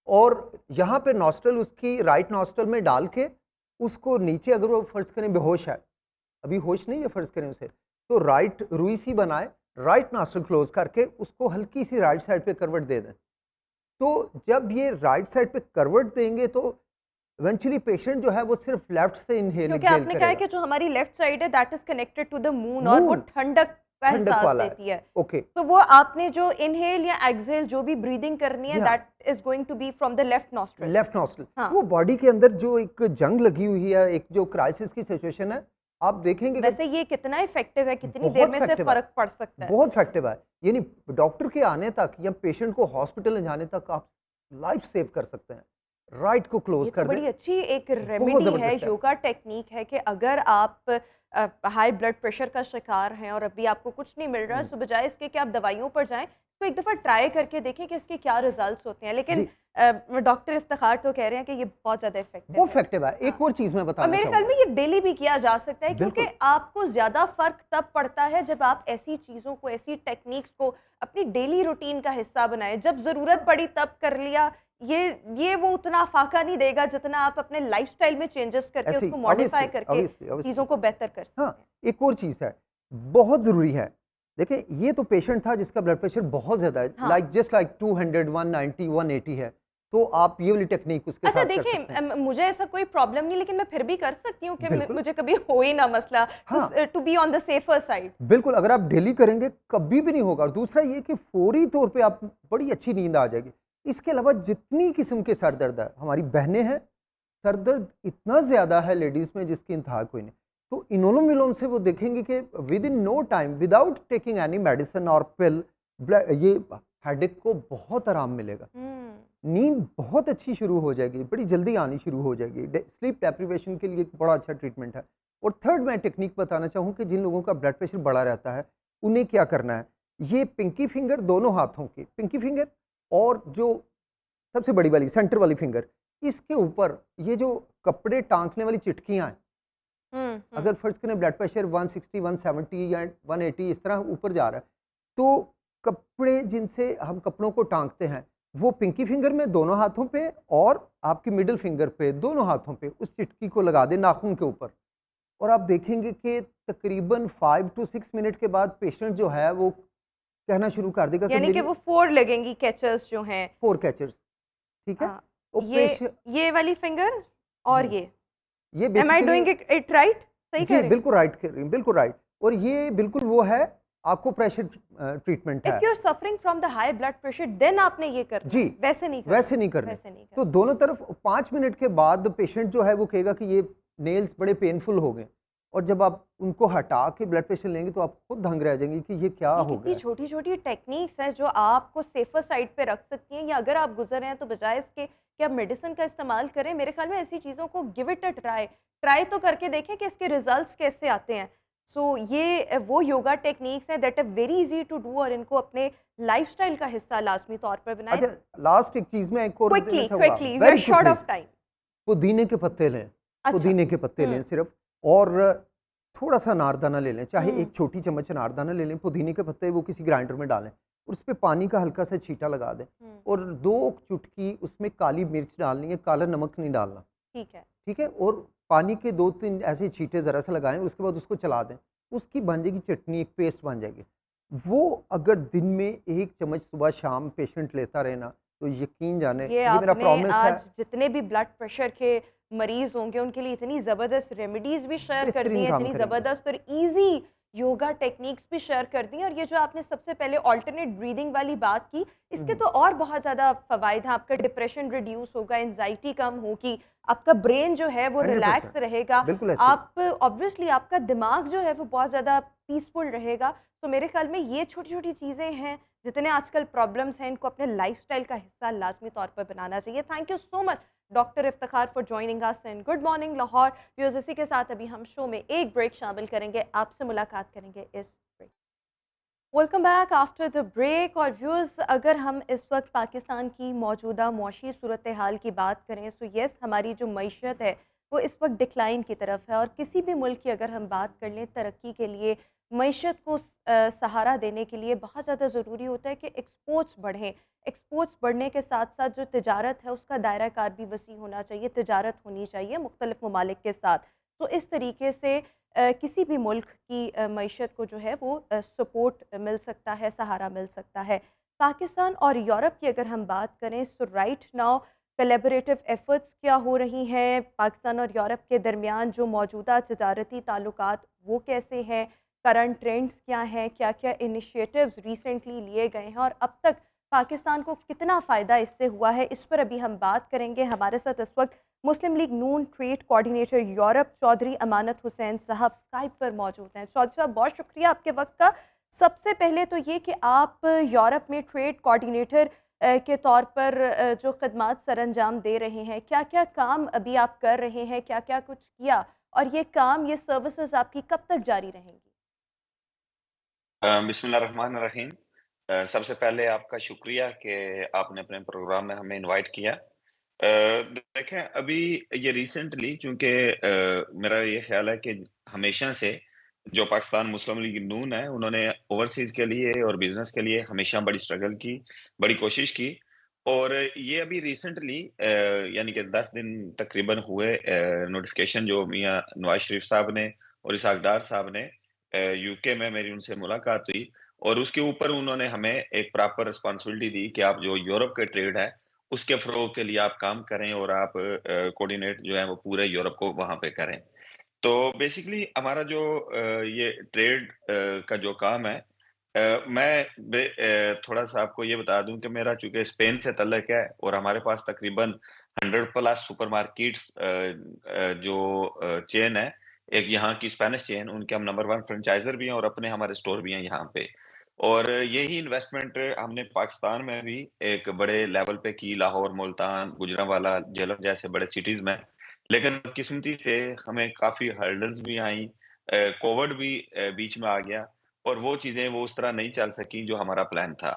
B: और यहाँ पे नॉस्ट्रिल उसकी राइट नॉस्ट्रिल में डाल के उसको नीचे अगर वो फ़र्ज़ करें बेहोश है, अभी होश नहीं है फ़र्ज़ करें उसे, तो राइट रुई सी बनाएँ, राइट नॉस्ट्रिल क्लोज़ करके उसको हल्की सी राइट साइड पे करवट दे दें। तो जब ये राइट साइड पे करवट देंगे तो इवेंचुअली पेशेंट जो है वो सिर्फ़ लेफ़्ट से इन्हेल
A: क्योंकि
B: एक्सहेल
A: आपने कहा है
B: करेगा।
A: कि जो हमारी लेफ्ट साइड है that is connected to the moon और वो
B: मून
A: ठंडक का
B: ठंडक
A: एहसास
B: वाला है।
A: देती है।
B: ओके,
A: तो वो आपने जो इनहेल या एक्सहेल जो भी ब्रीदिंग करनी है
B: जी हाँ।
A: That is going to be from the left nostril.
B: Left nostril
A: हाँ,
B: वो बॉडी के अंदर जो एक जंग लगी हुई है, एक जो क्राइसिस की सिचुएशन है, आप देखेंगे कि
A: वैसे ये कितना इफ़ेक्टिव है, कितनी देर
B: बहुत
A: में से
B: इफेक्टिव है,
A: फ़र्क पड़ सकता है?
B: बहुत इफेक्टिव है। यानी डॉक्टर के आने तक या पेशेंट को हॉस्पिटल ले जाने तक आप लाइफ सेव कर सकते हैं। राइट को
A: ये
B: क्लोज
A: तो
B: कर दें,
A: बड़ी अच्छी एक
B: बहुत
A: रेमेडी है,
B: ज़बरदस्त है।
A: योगा टेक्नीक है कि अगर आप हाई ब्लड प्रेशर का शिकार हैं और अभी आपको कुछ नहीं मिल रहा है,
B: हुँ,
A: सो बजाय इसके कि आप दवाइयों पर जाएँ, तो एक दफ़ा ट्राई करके देखें कि इसके क्या रिज़ल्ट्स होते हैं। लेकिन
B: जी,
A: डॉक्टर इफ्तिखार तो कह रहे हैं कि ये बहुत ज़्यादा इफ़ेक्टिव
B: बहुत
A: है।
B: इफेक्टिव है।
A: हाँ।
B: एक और चीज़ मैं
A: और
B: बताना
A: मेरे ख्याल
B: चाहूँगा।
A: में ये डेली भी किया जा सकता है क्योंकि
B: बिल्कुल,
A: आपको ज़्यादा फ़र्क तब पड़ता है जब आप ऐसी चीज़ों को, ऐसी टेक्निक्स को अपनी डेली रूटीन का हिस्सा बनाएँ। जब ज़रूरत पड़ी तब कर लिया, ये वो उतना फ़ाक़ा नहीं देगा जितना आप अपने लाइफ़स्टाइल में चेंजेस करके
B: ऐसे ही
A: उसको मॉडिफ़ाई
B: ऑब्वियसली,
A: करके
B: ऑब्वियसली,
A: चीज़ों
B: ऑब्वियसली।
A: को बेहतर कर
B: हाँ,
A: सकते हैं।
B: एक और चीज़ है, बहुत ज़रूरी है। देखिए, ये तो पेशेंट था जिसका ब्लड प्रेशर बहुत ज़्यादा है,
A: हाँ।
B: लाइक जस्ट लाइक 200, 190, 180 है, तो आप ये वाली टेक्नीक उसके
A: अच्छा
B: साथ कर
A: देखिए
B: सकते हैं।
A: मुझे ऐसा कोई प्रॉब्लम नहीं लेकिन मैं फिर भी कर सकती हूँ कि
B: बिल्कुल,
A: मुझे कभी हो ही ना मसला
B: हाँ,
A: to be on the safer side.
B: बिल्कुल, अगर आप डेली करेंगे, कभी भी नहीं होगा और दूसरा ये कि फ़ौरी तौर पे आप बड़ी अच्छी नींद आ जाएगी। इसके अलावा जितनी किस्म के सर दर्द है, हमारी बहनें हैं, सर दर्द इतना ज़्यादा है लेडीज़ में जिसकी इंतहा कोई नहीं। तो इनोलम-विलोम से वो देखेंगे कि within no time without taking any medicine और पिल ये हेडेक को बहुत आराम मिलेगा।
A: हम्म।
B: नींद बहुत अच्छी शुरू हो जाएगी, बड़ी जल्दी आनी शुरू हो जाएगी। स्लीप डेप्रिवेशन के लिए एक बड़ा अच्छा ट्रीटमेंट है। और थर्ड मैं टेक्निक बताना चाहूँ कि जिन लोगों का ब्लड प्रेशर बढ़ा रहता है, उन्हें क्या करना है, ये पिंकी फिंगर दोनों हाथों की, पिंकी फिंगर और जो सबसे बड़ी वाली सेंटर वाली फिंगर, इसके ऊपर ये जो कपड़े टाँगने वाली चिटकियाँ हैं, अगर फर्ज करें ब्लड प्रेशर 160, 170 या 180 इस तरह ऊपर जा रहा है, तो कपड़े जिनसे हम कपड़ों को टाँगते हैं, वो पिंकी फिंगर में दोनों हाथों पे और आपकी मिडल फिंगर पे दोनों हाथों पे उस चिटकी को लगा दें नाखून के ऊपर। और आप देखेंगे कि तकरीबन 5 टू 6 मिनट के बाद पेशेंट जो है वो कहना शुरू कर देगा कि
A: यानी कि
B: मेरी
A: वो 4 लगेंगी कैचर्स जो हैं।
B: 4 कैचर्स, ठीक है?
A: हाँ,
B: वो
A: ये वाली फिंगर और
B: हुँ,
A: ये।
B: ये
A: am I
B: basically
A: doing it right? सही कह
B: जी,
A: रही हूँ?
B: बिल्कुल राइट कह रही हैं, बिल्कुल राइट। और ये बिल्कुल वो है, आपको प्रेशर ट्रीटमेंट
A: इफ
B: है।
A: You are suffering from the high blood pressure then आपने ये करना
B: जी,
A: है, वैसे नहीं करना
B: वैसे
A: है,
B: नहीं करने।
A: वैसे नहीं
B: तो
A: करना।
B: दोनों तरफ 5 मिनट के बाद पेशेंट जो है वो कहेगा कि ये नेल्स बड़े पेनफुल हो गए, और जब आप उनको हटा के ब्लड प्रेशर लेंगे तो आप खुद दंग रह जाएंगे कि ये क्या
A: ये
B: हो
A: कितनी
B: गया है।
A: छोटी छोटी टेक्निक्स हैं जो आपको सेफर साइड पे रख सकती हैं, या अगर आप गुजर रहे हैं तो बजाय इसके कि आप मेडिसिन का इस्तेमाल करें, मेरे ख्याल में ऐसी चीज़ों को give it a try, try तो करके देखें कि इसके रिजल्ट्स कैसे आते हैं। सो ये वो योगा टेक्निक्स हैं that are very easy to do, और इनको अपने लाइफस्टाइल का हिस्सा लाजमी तौर पर बनाएं।
B: अच्छा, लास्ट एक चीज़ मैं एक और देना
A: क्विकली
B: चाहूँगा,
A: quickly, we are
B: very
A: short
B: quickly.
A: Of time.
B: पुदीने के पत्ते लें,
A: अच्छा।
B: पुदीने के पत्ते लें
A: हम्म।
B: सिर्फ़, और थोड़ा-सा अनारदाना ले लें, चाहे
A: हम्म।
B: 1 छोटी चम्मच अनारदाना ले लें, पुदीने के पत्ते वो किसी ग्राइंडर में डालें, और उसपे पानी का हल्का-सा छींटा लगा दें,
A: हम्म।
B: और 2 चुटकी उसमें काली मिर्च डालनी है, काला नमक नहीं डालना,
A: ठीक है।
B: ठीक है? और पानी के 2-3 ऐसे छींटे ज़रा-सा लगाएँ, उसके बाद उसको चला दें, उसकी बन जाएगी चटनी, एक पेस्ट बन जाएगी। वो अगर दिन में 1 चम्मच सुबह-शाम पेशेंट लेता रहे ना, तो यकीन जाने,
A: ये
B: ये मेरा
A: आपने
B: प्रॉमिस है,
A: आज जितने भी ब्लड प्रेशर के मरीज होंगे उनके लिए इतनी ज़बरदस्त रेमेडीज़ भी शेयर कर दी
B: बेहतरीन
A: हैं,
B: काम
A: इतनी
B: करेंगे।
A: ज़बरदस्त और इजी योगा टेक्निक्स भी शेयर कर दी हैं। और ये जो आपने सबसे पहले अल्टरनेट ब्रीदिंग वाली बात की,
B: हुँ,
A: इसके
B: हुँ।
A: तो और बहुत ज़्यादा फ़वाइद हैं। आपका डिप्रेशन रिड्यूस होगा, एंजाइटी कम होगी, आपका ब्रेन जो है वो
B: 100%
A: रिलैक्स रहेगा,
B: बिल्कुल ऐसे ही।
A: आप ऑब्वियसली आपका दिमाग जो है वो बहुत ज़्यादा पीसफुल रहेगा। तो मेरे ख्याल में ये छोटी-छोटी चीज़ें हैं, जितने आजकल प्रॉब्लम्स हैं, इनको अपने लाइफ़स्टाइल का हिस्सा लाज़मी तौर पर बनाना चाहिए। Thank you so much doctor Iftikhar for joining us in good morning Lahore. Viewers, इसी के साथ अभी हम शो में एक ब्रेक शामिल करेंगे, आपसे मुलाकात करेंगे इस break. Welcome back after the break. और व्यूअर्स, अगर हम इस वक्त पाकिस्तान की मौजूदा मुआशी सूरत हाल की बात करें, तो येस, हमारी जो मईशत है वो इस वक्त डिक्लाइन की तरफ है। और किसी भी मुल्क की अगर हम बात कर लें तरक्की के लिए, मईशत को सहारा देने के लिए बहुत ज़्यादा ज़रूरी होता है कि एक्सपोर्ट्स बढ़ें। एक्सपोर्ट्स बढ़ने के साथ साथ जो तिजारत है उसका दायरा कार भी वसी होना चाहिए, तिजारत होनी चाहिए मुख्तलिफ ममालिक के साथ। तो इस तरीके से किसी भी मुल्क की मईशत को जो है वो सपोर्ट मिल सकता है, सहारा मिल सकता है। पाकिस्तान और यूरोप की अगर हम बात करें, सो राइट नाउ कोलैबोरेटिव एफर्ट्स क्या हो रही हैं पाकिस्तान और यूरोप के दरमियान, जो मौजूदा तजारती ताल्लुकात वो कैसे हैं, करंट ट्रेंड्स क्या हैं, क्या क्या इनिशिएटिव्स रिसेंटली लिए गए हैं, और अब तक पाकिस्तान को कितना फ़ायदा इससे हुआ है, इस पर अभी हम बात करेंगे। हमारे साथ इस वक्त मुस्लिम लीग नून ट्रेड कोऑर्डिनेटर यूरोप चौधरी अमानत हुसैन साहब स्काइप पर मौजूद हैं। चौधरी साहब, बहुत शुक्रिया आपके वक्त का। सबसे पहले तो ये कि आप यूरोप में ट्रेड कोऑर्डिनेटर के तौर पर जो खदमात सरअंजाम दे रहे हैं, क्या क्या काम अभी आप कर रहे हैं, क्या क्या कुछ किया, और ये काम, ये सर्विसेज आपकी कब तक जारी रहेंगी?
C: बिस्मिल्लाहिर्रहमानिर्रहीम। सबसे पहले आपका शुक्रिया कि आपने अपने प्रोग्राम में हमें इनवाइट किया। देखें, अभी ये रिसेंटली चूँकि मेरा ये ख़्याल है कि हमेशा से जो पाकिस्तान मुस्लिम लीग नून है, उन्होंने ओवरसीज़ के लिए और बिज़नेस के लिए हमेशा बड़ी स्ट्रगल की, बड़ी कोशिश की। और ये अभी रिसेंटली यानी कि 10 दिन तकरीबन हुए, नोटिफ़िकेशन जो मियाँ नवाज़ शरीफ साहब ने और इसहाक़ डार साहब ने, यूके में मेरी उनसे मुलाकात हुई, और उसके ऊपर उन्होंने हमें एक प्रॉपर रिस्पॉन्सिबिलिटी दी कि आप जो यूरोप के ट्रेड है, उसके फ़रोग़ के लिए आप काम करें, और आप कोऑर्डिनेट जो है वो पूरे यूरोप को वहाँ पे करें। तो बेसिकली हमारा जो ये ट्रेड का जो काम है, मैं थोड़ा-सा आपको ये बता दूँ कि मेरा चूँकि स्पेन से तल्लुक है, और हमारे पास तकरीबन 100 प्लस सुपरमार्केट्स जो चेन है, एक यहाँ की स्पेनिश चेन, उनके हम नंबर 1 फ्रेंचाइज़र भी हैं, और अपने हमारे स्टोर भी हैं यहाँ पे। और यही इन्वेस्टमेंट हमने पाकिस्तान में भी एक बड़े लेवल पे की, लाहौर, मुल्तान, गुजरांवाला, झेलम जैसे बड़े सिटीज़ में। लेकिन बदकिस्मती से हमें काफ़ी हर्डल्स भी आईं, कोविड भी बीच में आ गया और वो चीज़ें वो उस तरह नहीं चल सकीं जो हमारा प्लान था।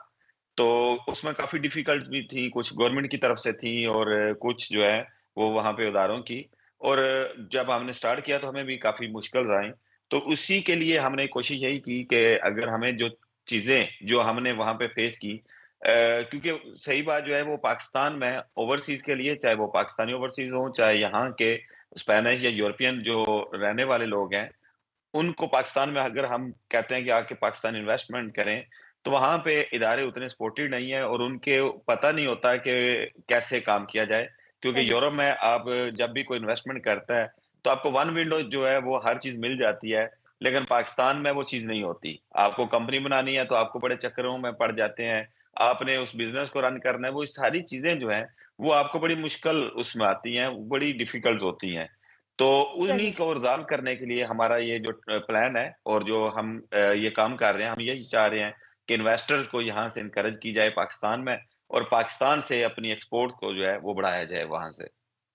C: तो उसमें काफ़ी डिफ़िकल्ट भी थी, कुछ गवर्नमेंट की तरफ से थी और कुछ जो है वो वहाँ पे उदारों की। और जब हमने स्टार्ट किया तो हमें भी काफ़ी मुश्किल्स आईं। तो उसी के लिए हमने कोशिश यही की कि अगर हमें जो चीज़ें जो हमने वहाँ पे फेस की, क्योंकि सही बात जो है वो पाकिस्तान में ओवरसीज़ के लिए, चाहे वो पाकिस्तानी ओवरसीज़ हों, चाहे यहाँ के स्पेनिश या यूरोपियन जो रहने वाले लोग हैं, उनको पाकिस्तान में अगर हम कहते हैं कि आके पाकिस्तान इन्वेस्टमेंट करें, तो वहाँ पे इदारे उतने सपोर्टेड नहीं है और उनके पता नहीं होता कि कैसे काम किया जाए। क्योंकि
A: सही।
C: यूरोप में आप जब भी कोई इन्वेस्टमेंट करता है, तो आपको वन विंडो जो है वो हर चीज़ मिल जाती है, लेकिन पाकिस्तान में वो चीज़ नहीं होती। आपको कंपनी बनानी है तो आपको बड़े चक्करों में पड़ जाते हैं, आपने उस बिज़नेस को रन करना है, वो सारी चीज़ें जो हैं, वो आपको बड़ी मुश्किल उसमें आती हैं, बड़ी डिफ़िकल्ट होती हैं। तो उन्हीं
A: सही।
C: को रिज़ॉल्व करने के लिए हमारा ये जो प्लान है और जो हम ये काम कर रहे हैं, हम यही चाह रहे हैं कि इन्वेस्टर्स को यहाँ से एनकरेज की जाए पाकिस्तान में और पाकिस्तान से अपनी एक्सपोर्ट को जो है वो बढ़ाया जाए वहाँ से।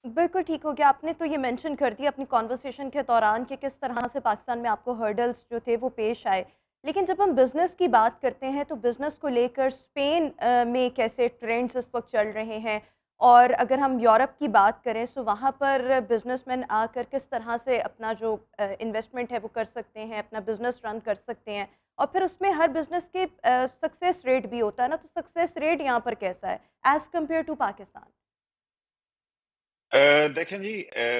A: बिल्कुल ठीक हो गया। आपने तो ये मेंशन कर दिया अपनी कॉन्वर्सेशन के दौरान कि किस तरह से पाकिस्तान में आपको हर्डल्स जो थे वो पेश आए। लेकिन जब हम बिज़नेस की बात करते हैं तो बिज़नेस को लेकर स्पेन में कैसे ट्रेंड्स इस वक़्त चल रहे हैं? और अगर हम यूरोप की बात करें सो वहाँ पर बिज़नेसमैन आकर किस तरह से अपना जो इन्वेस्टमेंट है वो कर सकते हैं, अपना बिज़नेस रन कर सकते हैं? और फिर उसमें हर बिज़नेस के सक्सेस रेट भी होता है ना, तो सक्सेस रेट यहाँ पर कैसा है एज़ कम्पेयर टू पाकिस्तान?
C: देखें जी,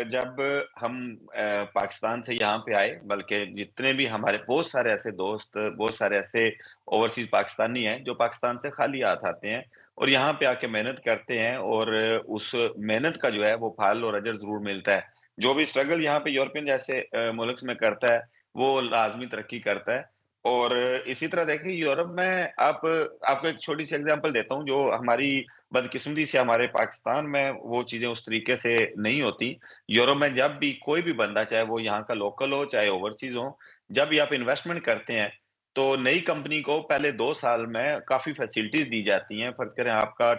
C: जब हम पाकिस्तान से यहाँ पे आए, बल्कि जितने भी हमारे बहुत सारे ऐसे दोस्त, बहुत सारे ऐसे ओवरसीज़ पाकिस्तानी हैं, जो पाकिस्तान से खाली हाथ आते हैं और यहाँ पे आके मेहनत करते हैं और उस मेहनत का जो है वो फल और अजर ज़रूर मिलता है। जो भी स्ट्रगल यहाँ पे यूरोपियन जैसे मुल्क्स में करता है, वो लाज़मी तरक्की करता है। और इसी तरह देखिए यूरोप में आप आपको एक छोटी-सी एग्ज़ाम्पल देता हूँ, जो हमारी बदकिस्मती से हमारे पाकिस्तान में वो चीज़ें उस तरीके से नहीं होती। यूरोप में जब भी कोई भी बंदा, चाहे वो यहाँ का लोकल हो, चाहे ओवरसीज़ हो, जब भी आप इन्वेस्टमेंट करते हैं, तो नई कंपनी को पहले 2 साल में काफ़ी फैसिलिटीज़ दी जाती हैं। फ़र्ज़ करें आपका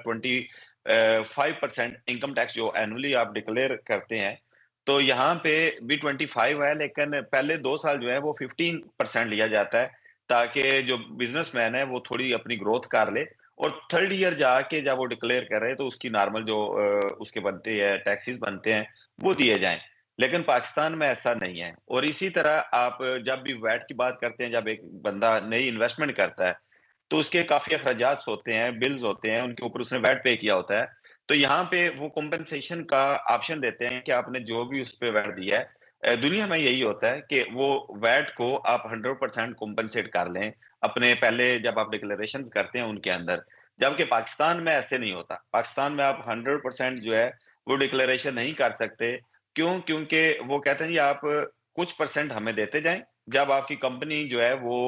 C: 5% इनकम टैक्स जो एनुअली आप डिक्लेयर करते हैं, तो यहाँ पे भी 25 है, लेकिन पहले 2 साल जो है वो 15% लिया जाता है, ताकि जो बिज़नेसमैन है वो थोड़ी अपनी ग्रोथ कर ले और थर्ड ईयर जाके जब वो डिक्लेयर कर रहे हैं तो उसकी नॉर्मल जो उसके बनते हैं, टैक्सेस बनते हैं, वो दिए जाएँ। लेकिन पाकिस्तान में ऐसा नहीं है और इसी तरह आप जब भी वैट की बात करते हैं, जब एक बंदा नई इन्वेस्टमेंट करता है, तो उसके काफ़ी अखराजात होते हैं, बिल्स होते हैं, उनके ऊपर उसने वैट पे किया होता है। तो यहाँ पे वो कम्पेन्सेशन का ऑप्शन देते हैं कि आपने जो भी उस पे वैट दिया है, दुनिया में यही होता है कि वो वैट को आप 100% कम्पेन्सेट कर लें, अपने पहले जब आप डिक्लेरेशंस करते हैं उनके अंदर। जबकि पाकिस्तान में ऐसे नहीं होता। पाकिस्तान में आप 100% जो है वो डिक्लेरेशन नहीं कर सकते। क्यों? क्योंकि वो कहते हैं जी आप कुछ परसेंट हमें देते जाएँ, जब आपकी कंपनी जो है वो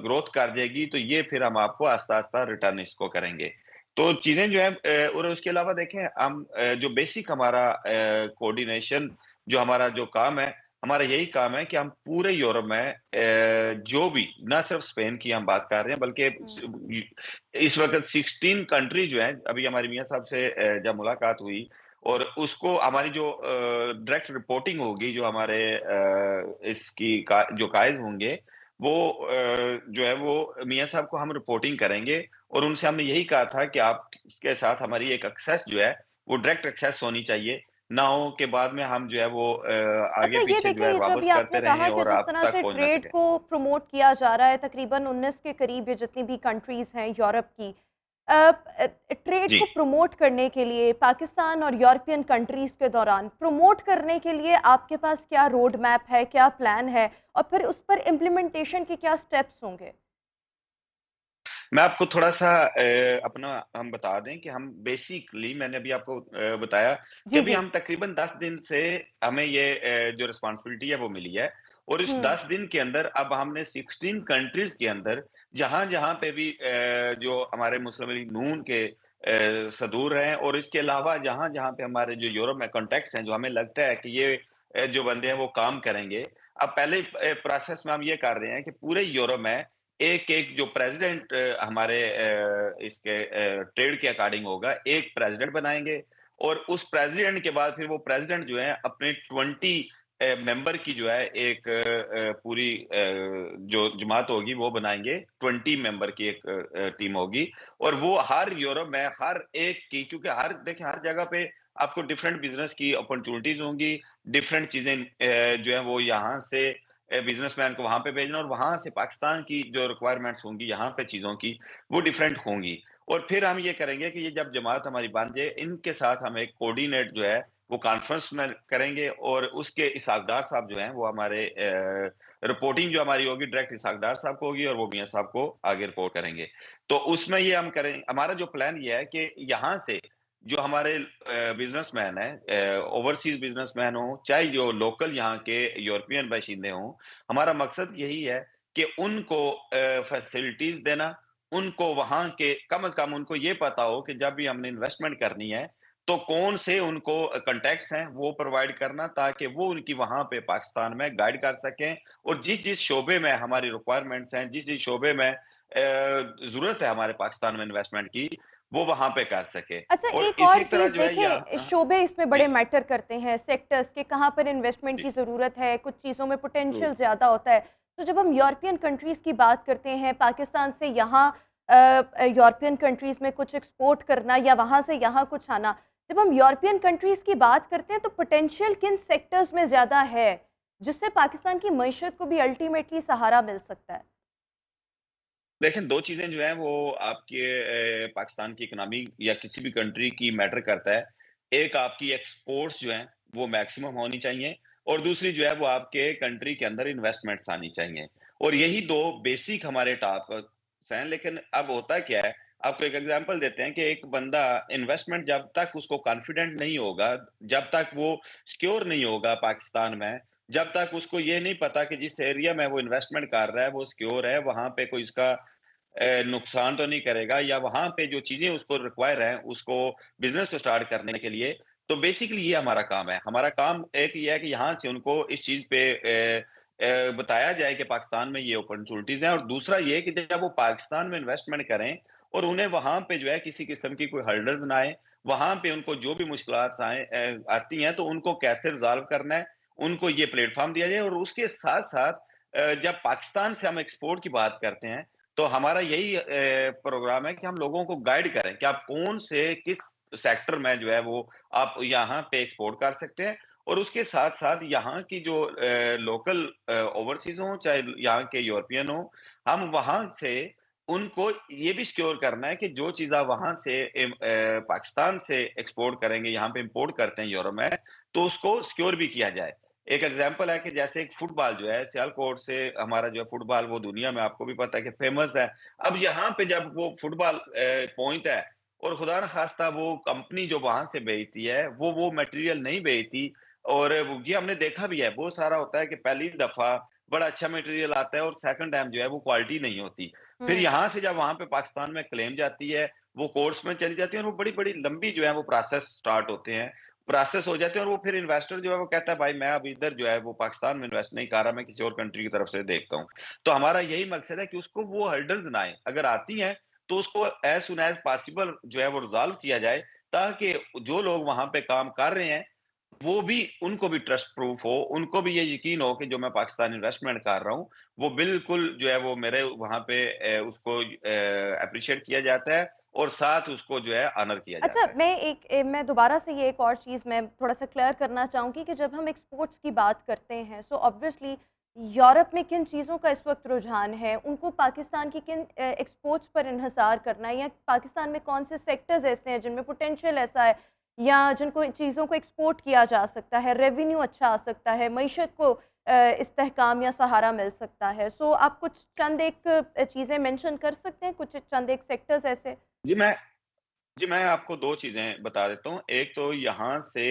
C: ग्रोथ कर जाएगी तो ये फिर हम आपको आस्ता-आस्ता रिटर्न इसको करेंगे। तो चीज़ें जो हैं, और उसके अलावा देखें हम जो बेसिक हमारा कोऑर्डिनेशन जो हमारा जो काम है, हमारा यही काम है कि हम पूरे यूरोप में जो भी ना सिर्फ स्पेन की हम बात कर रहे हैं बल्कि
A: हुँ।
C: इस वक़्त 16 कंट्री जो हैं, अभी हमारी मियाँ साहब से जब मुलाकात हुई और उसको हमारी जो डायरेक्ट रिपोर्टिंग होगी, जो हमारे इसकी का जो कायज़ होंगे, वो जो है वो मियाँ साहब को हम रिपोर्टिंग करेंगे और उनसे हमने यही कहा था कि आपके साथ हमारी एक एक्सेस जो है, वो डायरेक्ट एक्सेस होनी चाहिए। ना हो कि बाद में हम जो है वो
A: अच्छा ये
C: आगे-पीछे जो
A: देखें,
C: है
A: ये जो
C: वापस
A: अभी आपने
C: करते रहें
A: कहा कि
C: और
A: जिस
C: आप
A: तरह
C: तक
A: से
C: पहुँच ना
A: ट्रेड
C: सकें।
A: को प्रमोट किया जा रहा है, तकरीबन 19 के करीब ये जितनी भी कंट्रीज़ हैं यूरोप की, ट्रेड
C: जी।
A: को प्रमोट करने के लिए पाकिस्तान और यूरोपियन कंट्रीज़ के दौरान प्रमोट करने के लिए आपके पास क्या रोड मैप है, क्या प्लान है? और फिर उस पर इम्प्लीमेंटेशन के क्या स्टेप्स होंगे?
C: मैं आपको थोड़ा-सा अपना हम बता दें कि हम बेसिकली मैंने अभी आपको बताया कि
A: जी,
C: अभी
A: जी।
C: हम तकरीबन 10 दिन से हमें ये जो रिस्पॉन्सिबिलिटी है वो मिली है और इस
A: हुँ।
C: 10 दिन के अंदर अब हमने 16 कंट्रीज़ के अंदर जहाँ-जहाँ पे भी जो हमारे मुस्लिम लीग नून के सदूर हैं और इसके अलावा जहाँ-जहाँ पे हमारे जो यूरोप में कॉन्टैक्ट्स हैं, जो हमें लगता है कि ये जो बंदे हैं वो काम करेंगे। अब पहले प्रोसेस में हम ये कर रहे हैं कि पूरे यूरोप में एक-एक जो प्रेज़िडेंट हमारे इसके ट्रेड के अकॉर्डिंग होगा, एक प्रेज़िडेंट बनाएँगे और उस प्रेज़िडेंट के बाद फिर वो प्रेज़िडेंट जो है अपने 20 मेंबर की जो है एक पूरी जो जमात होगी वो बनाएँगे, 20 मेंबर की एक टीम होगी और वो हर यूरोप में हर एक की क्योंकि हर देखिए हर जगह पे आपको डिफरेंट बिज़नेस की अपॉर्च्युनिटीज़ होंगी, डिफरेंट चीज़ें जो है वो यहाँ से बिज़नेसमैन को वहाँ पे भेजना और वहाँ से पाकिस्तान की जो रिक्वायरमेंट्स होंगी यहाँ पे चीज़ों की, वो डिफरेंट होंगी। और फिर हम ये करेंगे कि ये जब जमात हमारी बन जाए, इनके साथ हम एक कोऑर्डिनेट जो है, वो कॉन्फ्रेंस में करेंगे और उसके इसहाक़ डार साहब जो हैं, वो हमारे रिपोर्टिंग जो हमारी होगी डायरेक्ट इसहाक़ डार साहब को होगी और वो मियाँ साहब को आगे रिपोर्ट करेंगे। तो उसमें ये हम करें हमारा जो प्लान ये है कि यहाँ से जो हमारे बिज़नेसमैन हैं ओवरसीज़ बिज़नेसमैन हों, चाहे जो लोकल यहाँ के यूरोपियन बाशिंदे हों, हमारा मकसद यही है कि उनको फैसिलिटीज़ देना, उनको वहाँ के कम से कम उनको ये पता हो कि जब भी हमने इन्वेस्टमेंट करनी है, तो कौन से उनको कॉन्टैक्ट्स हैं, वो प्रोवाइड करना ताकि वो उनकी वहाँ पे पाकिस्तान में गाइड कर सकें और जिस-जिस शोबे में हमारी रिक्वायरमेंट्स हैं, जिस-जिस शोबे में ज़रूरत है हमारे पाकिस्तान में इन्वेस्टमेंट की, वो वहाँ पे कर सकें।
A: अच्छा,
C: और
A: एक
C: इसी
A: और
C: तरह
A: चीज़
C: जो है
A: देखिए, शोबे इसमें
C: जी,
A: बड़े मैटर करते हैं, सेक्टर्स के कहाँ पर इन्वेस्टमेंट
C: जी,
A: की ज़रूरत है, कुछ चीज़ों में
C: ट्रू,
A: पोटेंशियल ज़्यादा होता है। तो जब हम यूरोपियन कंट्रीज़ की बात करते हैं, पाकिस्तान से यहाँ यूरोपियन कंट्रीज़ में कुछ एक्सपोर्ट करना या वहाँ से यहाँ कुछ आना, जब हम यूरोपियन कंट्रीज़ की बात करते हैं, तो पोटेंशियल किन सेक्टर्स में ज़्यादा है, जिससे पाकिस्तान की मईशत को भी अल्टीमेटली सहारा मिल सकता है?
C: देखें 2 चीज़ें जो हैं वो आपके पाकिस्तान की इकोनॉमी या किसी भी कंट्री की मैटर करता है। एक आपकी एक्सपोर्ट्स जो हैं, वो मैक्सिमम होनी चाहिए और दूसरी जो है वो आपके कंट्री के अंदर इन्वेस्टमेंट्स आनी चाहिए। और यही 2 बेसिक हमारे टॉपिक्स हैं, लेकिन अब होता क्या है, आपको एक एग्ज़ाम्पल देते हैं कि एक बंदा इन्वेस्टमेंट जब तक उसको कॉन्फिडेंट नहीं होगा, जब तक वो सिक्योर नहीं होगा पाकिस्तान में, जब तक उसको ये नहीं पता कि जिस एरिया में वो इन्वेस्टमेंट कर रहा है, वो सिक्योर है, वहाँ पे कोई इसका नुकसान तो नहीं करेगा या वहाँ पे जो चीज़ें उसको रिक्वायर हैं, उसको बिज़नेस को स्टार्ट करने के लिए, तो बेसिकली ये हमारा काम है। हमारा काम एक ये है कि यहाँ से उनको इस चीज़ पे बताया जाए कि पाकिस्तान में ये अपॉर्च्युनिटीज़ हैं और दूसरा ये कि जब वो पाकिस्तान में इन्वेस्टमेंट करें और उन्हें वहाँ पे जो है किसी किस्म की कोई हर्डल्स ना आए, वहाँ पे उनको जो भी मुश्किलात आती हैं, तो उनको कैसे रिज़ॉल्व करना है, उनको ये प्लेटफ़ॉर्म दिया जाए और उसके साथ-साथ जब पाकिस्तान से हम एक्सपोर्ट की बात करते हैं, तो हमारा यही प्रोग्राम है कि हम लोगों को गाइड करें कि आप कौन से किस सेक्टर में जो है वो आप यहाँ पे एक्सपोर्ट कर सकते हैं और उसके साथ-साथ यहाँ की जो लोकल ओवरसीज़ हों, चाहे यहाँ के यूरोपियन हों, हम वहाँ से उनको ये भी सिक्योर करना है कि जो चीज़ आप वहाँ से पाकिस्तान से एक्सपोर्ट करेंगे, यहाँ पे इम्पोर्ट करते हैं यूरोप में, तो उसको सिक्योर भी किया जाए। एक एग्जांपल है कि जैसे एक फुटबॉल जो है सियालकोट से हमारा जो है फुटबॉल वो दुनिया में आपको भी पता है कि फेमस है। अब यहाँ पे जब वो फुटबॉल पहुँचता है और खुदा न खास्ता वो कंपनी जो वहाँ से भेजती है, वो मटेरियल नहीं भेजती और ये हमने देखा भी है, बहुत सारा होता है कि पहली दफ़ा बड़ा अच्छा मटेरियल आता है और सेकंड टाइम जो है वो क्वालिटी नहीं होती। फिर
A: हुँ।
C: यहाँ से जब वहाँ पे पाकिस्तान में क्लेम जाती है, वो कोर्ट्स में चली जाती है और वो बड़ी-बड़ी लंबी जो है वो प्रोसेस स्टार्ट होते हैं। प्रोसेस हो जाते हैं और वो फिर इन्वेस्टर जो है वो कहता है भाई मैं अब इधर जो है वो पाकिस्तान में इन्वेस्ट नहीं कर रहा, मैं किसी और कंट्री की तरफ से देखता हूँ। तो हमारा यही मकसद है कि उसको वो हर्डल्स ना आए, अगर आती हैं तो उसको एज़ सून एज़ पॉसिबल जो है वो रिज़ॉल्व किया जाए ताकि जो लोग वहाँ पे काम कर रहे हैं, वो भी उनको भी ट्रस्ट प्रूफ हो, उनको भी ये यकीन हो कि जो मैं पाकिस्तान इन्वेस्टमेंट कर रहा हूँ, वो बिल्कुल जो है वो मेरे वहाँ पे उसको एप्रिशिएट किया जाता है और साथ उसको जो है ऑनर किया
A: अच्छा,
C: जाता है।
A: मैं दोबारा से ये एक और चीज़ मैं थोड़ा-सा क्लियर करना चाहूँगी कि जब हम एक्सपोर्ट्स की बात करते हैं, सो ऑब्वियसली यूरोप में किन चीज़ों का इस वक़्त रुझान है? उनको पाकिस्तान की किन एक्सपोर्ट्स पर इन्हिसार करना है या पाकिस्तान में कौन से सेक्टर्स ऐसे हैं जिनमें पोटेंशियल ऐसा है या जिनको इन चीज़ों को एक्सपोर्ट किया जा सकता है, रेवेन्यू अच्छा आ सकता है, मईशत को इस्तेहकाम या सहारा मिल सकता है? सो आप कुछ चंद एक चीज़ें मेंशन कर सकते हैं, कुछ चंद एक सेक्टर्स ऐसे?
C: जी, मैं आपको 2 चीज़ें बता देता हूँ। एक तो यहाँ से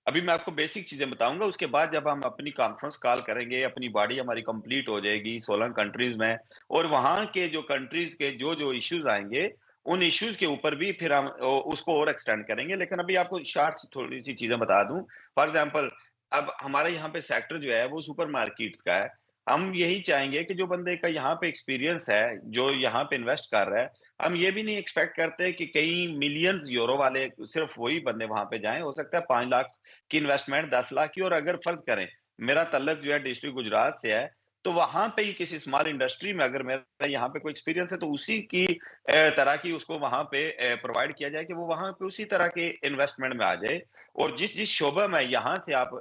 C: अभी मैं आपको बेसिक चीज़ें बताऊँगा, उसके बाद जब हम अपनी कॉन्फ्रेंस कॉल करेंगे, अपनी बॉडी हमारी कंप्लीट हो जाएगी 16 कंट्रीज़ में और वहाँ के जो कंट्रीज़ के जो-जो इश्यूज़ आएँगे, उन इश्यूज़ के ऊपर भी फिर हम उसको और एक्सटेंड करेंगे। लेकिन अभी आपको शॉर्ट सी थोड़ी-सी चीज़ें बता दूँ। फॉर एग्ज़ाम्पल अब हमारे यहाँ पे सेक्टर जो है वो सुपर मार्केट्स का है। हम यही चाहेंगे कि जो बंदे का यहाँ पे एक्सपीरियंस है, जो यहाँ पे इन्वेस्ट कर रहा है, हम ये भी नहीं एक्सपेक्ट करते कि कई मिलियंस यूरो वाले सिर्फ वही बंदे वहाँ पे जाएँ। हो सकता है 5 लाख की इन्वेस्टमेंट 10 लाख की, और अगर फ़र्ज़ करें, मेरा तल्लुक जो है डिस्ट्रिक्ट गुजरात से है, तो वहाँ पे ही किसी स्मॉल इंडस्ट्री में अगर मेरा यहाँ पे कोई एक्सपीरियंस है, तो उसी की तरह की उसको वहाँ पे प्रोवाइड किया जाए कि वो वहाँ पे उसी तरह के इन्वेस्टमेंट में आ जाए। और जिस-जिस शोबे में यहाँ से आप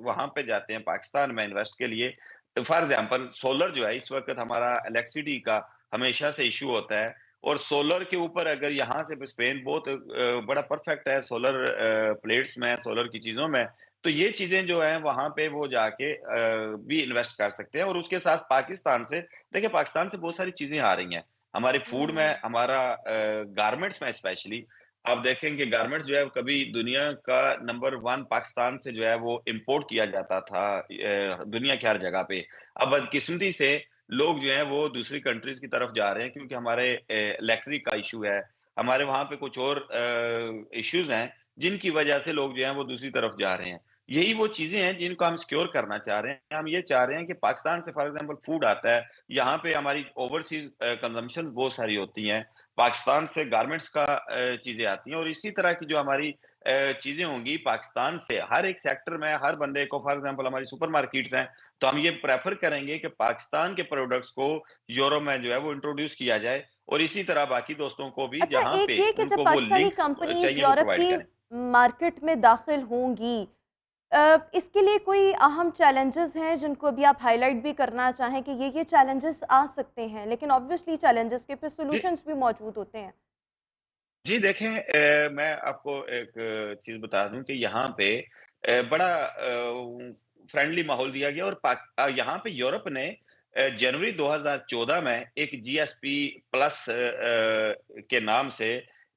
C: वहाँ पे जाते हैं पाकिस्तान में इन्वेस्ट के लिए, फॉर एग्जांपल सोलर जो है, इस वक़्त हमारा इलेक्ट्रिसिटी का हमेशा से इश्यू होता है, और सोलर के ऊपर अगर यहाँ से स्पेन बहुत बड़ा परफेक्ट है सोलर प्लेट्स में, सोलर की चीज़ों में, तो ये चीज़ें जो हैं वहाँ पे वो जाके भी इन्वेस्ट कर सकते हैं। और उसके साथ पाकिस्तान से, देखिए पाकिस्तान से बहुत सारी चीज़ें आ रही हैं। हमारे फूड में,
A: हुँ।
C: हमारा गारमेंट्स में स्पेशली आप देखेंगे गारमेंट्स जो है कभी दुनिया का नंबर 1 पाकिस्तान से जो है वो इम्पोर्ट किया जाता था दुनिया की हर जगह पे। अब बदकिस्मती से लोग जो हैं वो दूसरी कंट्रीज़ की तरफ जा रहे हैं, क्योंकि हमारे इलेक्ट्रिक का इश्यू है, हमारे वहाँ पे कुछ और इश्यूज़ हैं, जिनकी वजह से लोग जो हैं वो दूसरी तरफ जा रहे हैं। यही वो चीज़ें हैं जिनको हम सिक्योर करना चाह रहे हैं। हम ये चाह रहे हैं कि पाकिस्तान से फॉर एग्ज़ाम्पल फूड आता है, यहाँ पे हमारी ओवरसीज़ कंज़म्पशन बहुत सारी होती हैं। पाकिस्तान से गारमेंट्स का चीज़ें आती हैं, और इसी तरह की जो हमारी चीज़ें होंगी पाकिस्तान से हर एक सेक्टर में हर बंदे को, फॉर एग्ज़ाम्पल हमारी सुपरमार्केट्स हैं, तो हम ये प्रेफ़र करेंगे कि पाकिस्तान के प्रोडक्ट्स को यूरोप में जो है वो इंट्रोड्यूस किया जाए, और इसी तरह बाकी दोस्तों को भी
A: अच्छा,
C: जहाँ
A: एक
C: पे
A: ये कि जब
C: उनको वो
A: पाकिस्तानी
C: लिंक्स
A: कंपनीज़
C: चाहिए वो
A: यूरोप
C: प्रोवाइड
A: की
C: करें।
A: मार्केट में दाखिल होंगी, इसके लिए कोई अहम चैलेंजेस हैं जिनको अभी आप हाइलाइट भी करना चाहें कि ये चैलेंजेस आ सकते हैं, लेकिन ऑब्वियसली चैलेंजेस के फिर
C: जी।
A: सॉल्यूशंस भी मौजूद होते हैं?
C: जी, देखें मैं आपको एक चीज़ बता दूँ कि यहाँ पे बड़ा फ्रेंडली माहौल दिया गया, और यहाँ पे यूरोप ने जनवरी 2014 में एक जीएसपी प्लस के नाम से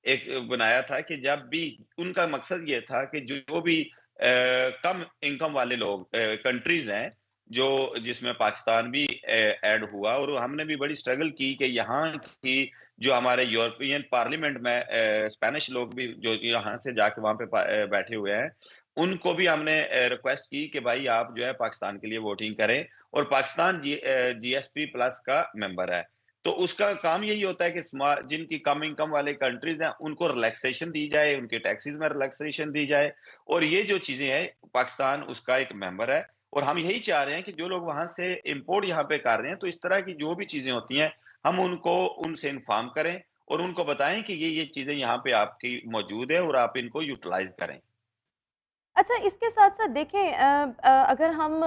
C: एक बनाया था कि जब भी उनका मकसद ये था कि जो भी कम इनकम वाले लोग कंट्रीज़ हैं, जो जिसमें पाकिस्तान भी ऐड हुआ, और हमने भी बड़ी स्ट्रगल की कि यहाँ की जो हमारे यूरोपियन पार्लियामेंट में स्पेनिश लोग भी जो यहाँ से जाके वहाँ पे बैठे हुए हैं, उनको भी हमने रिक्वेस्ट की कि भाई आप जो है पाकिस्तान के लिए वोटिंग करें, और पाकिस्तान जीएसपी प्लस का मेंबर है। तो उसका काम यही होता है कि जिनकी कम इनकम वाले कंट्रीज़ हैं, उनको रिलैक्सेशन दी जाए, उनके टैक्सेस में रिलैक्सेशन दी जाए, और ये जो चीज़ें हैं, पाकिस्तान उसका एक मेंबर है, और हम यही चाह रहे हैं कि जो लोग वहाँ से इम्पोर्ट यहाँ पे कर रहे हैं, तो इस तरह की जो भी चीज़ें होती हैं, हम उनको उनसे इन्फॉर्म करें, और उनको बताएँ कि ये चीज़ें यहाँ पे आपकी मौजूद है, और आप इनको यूटिलाइज़ करें।
A: अच्छा, इसके साथ-साथ देखें, अगर हम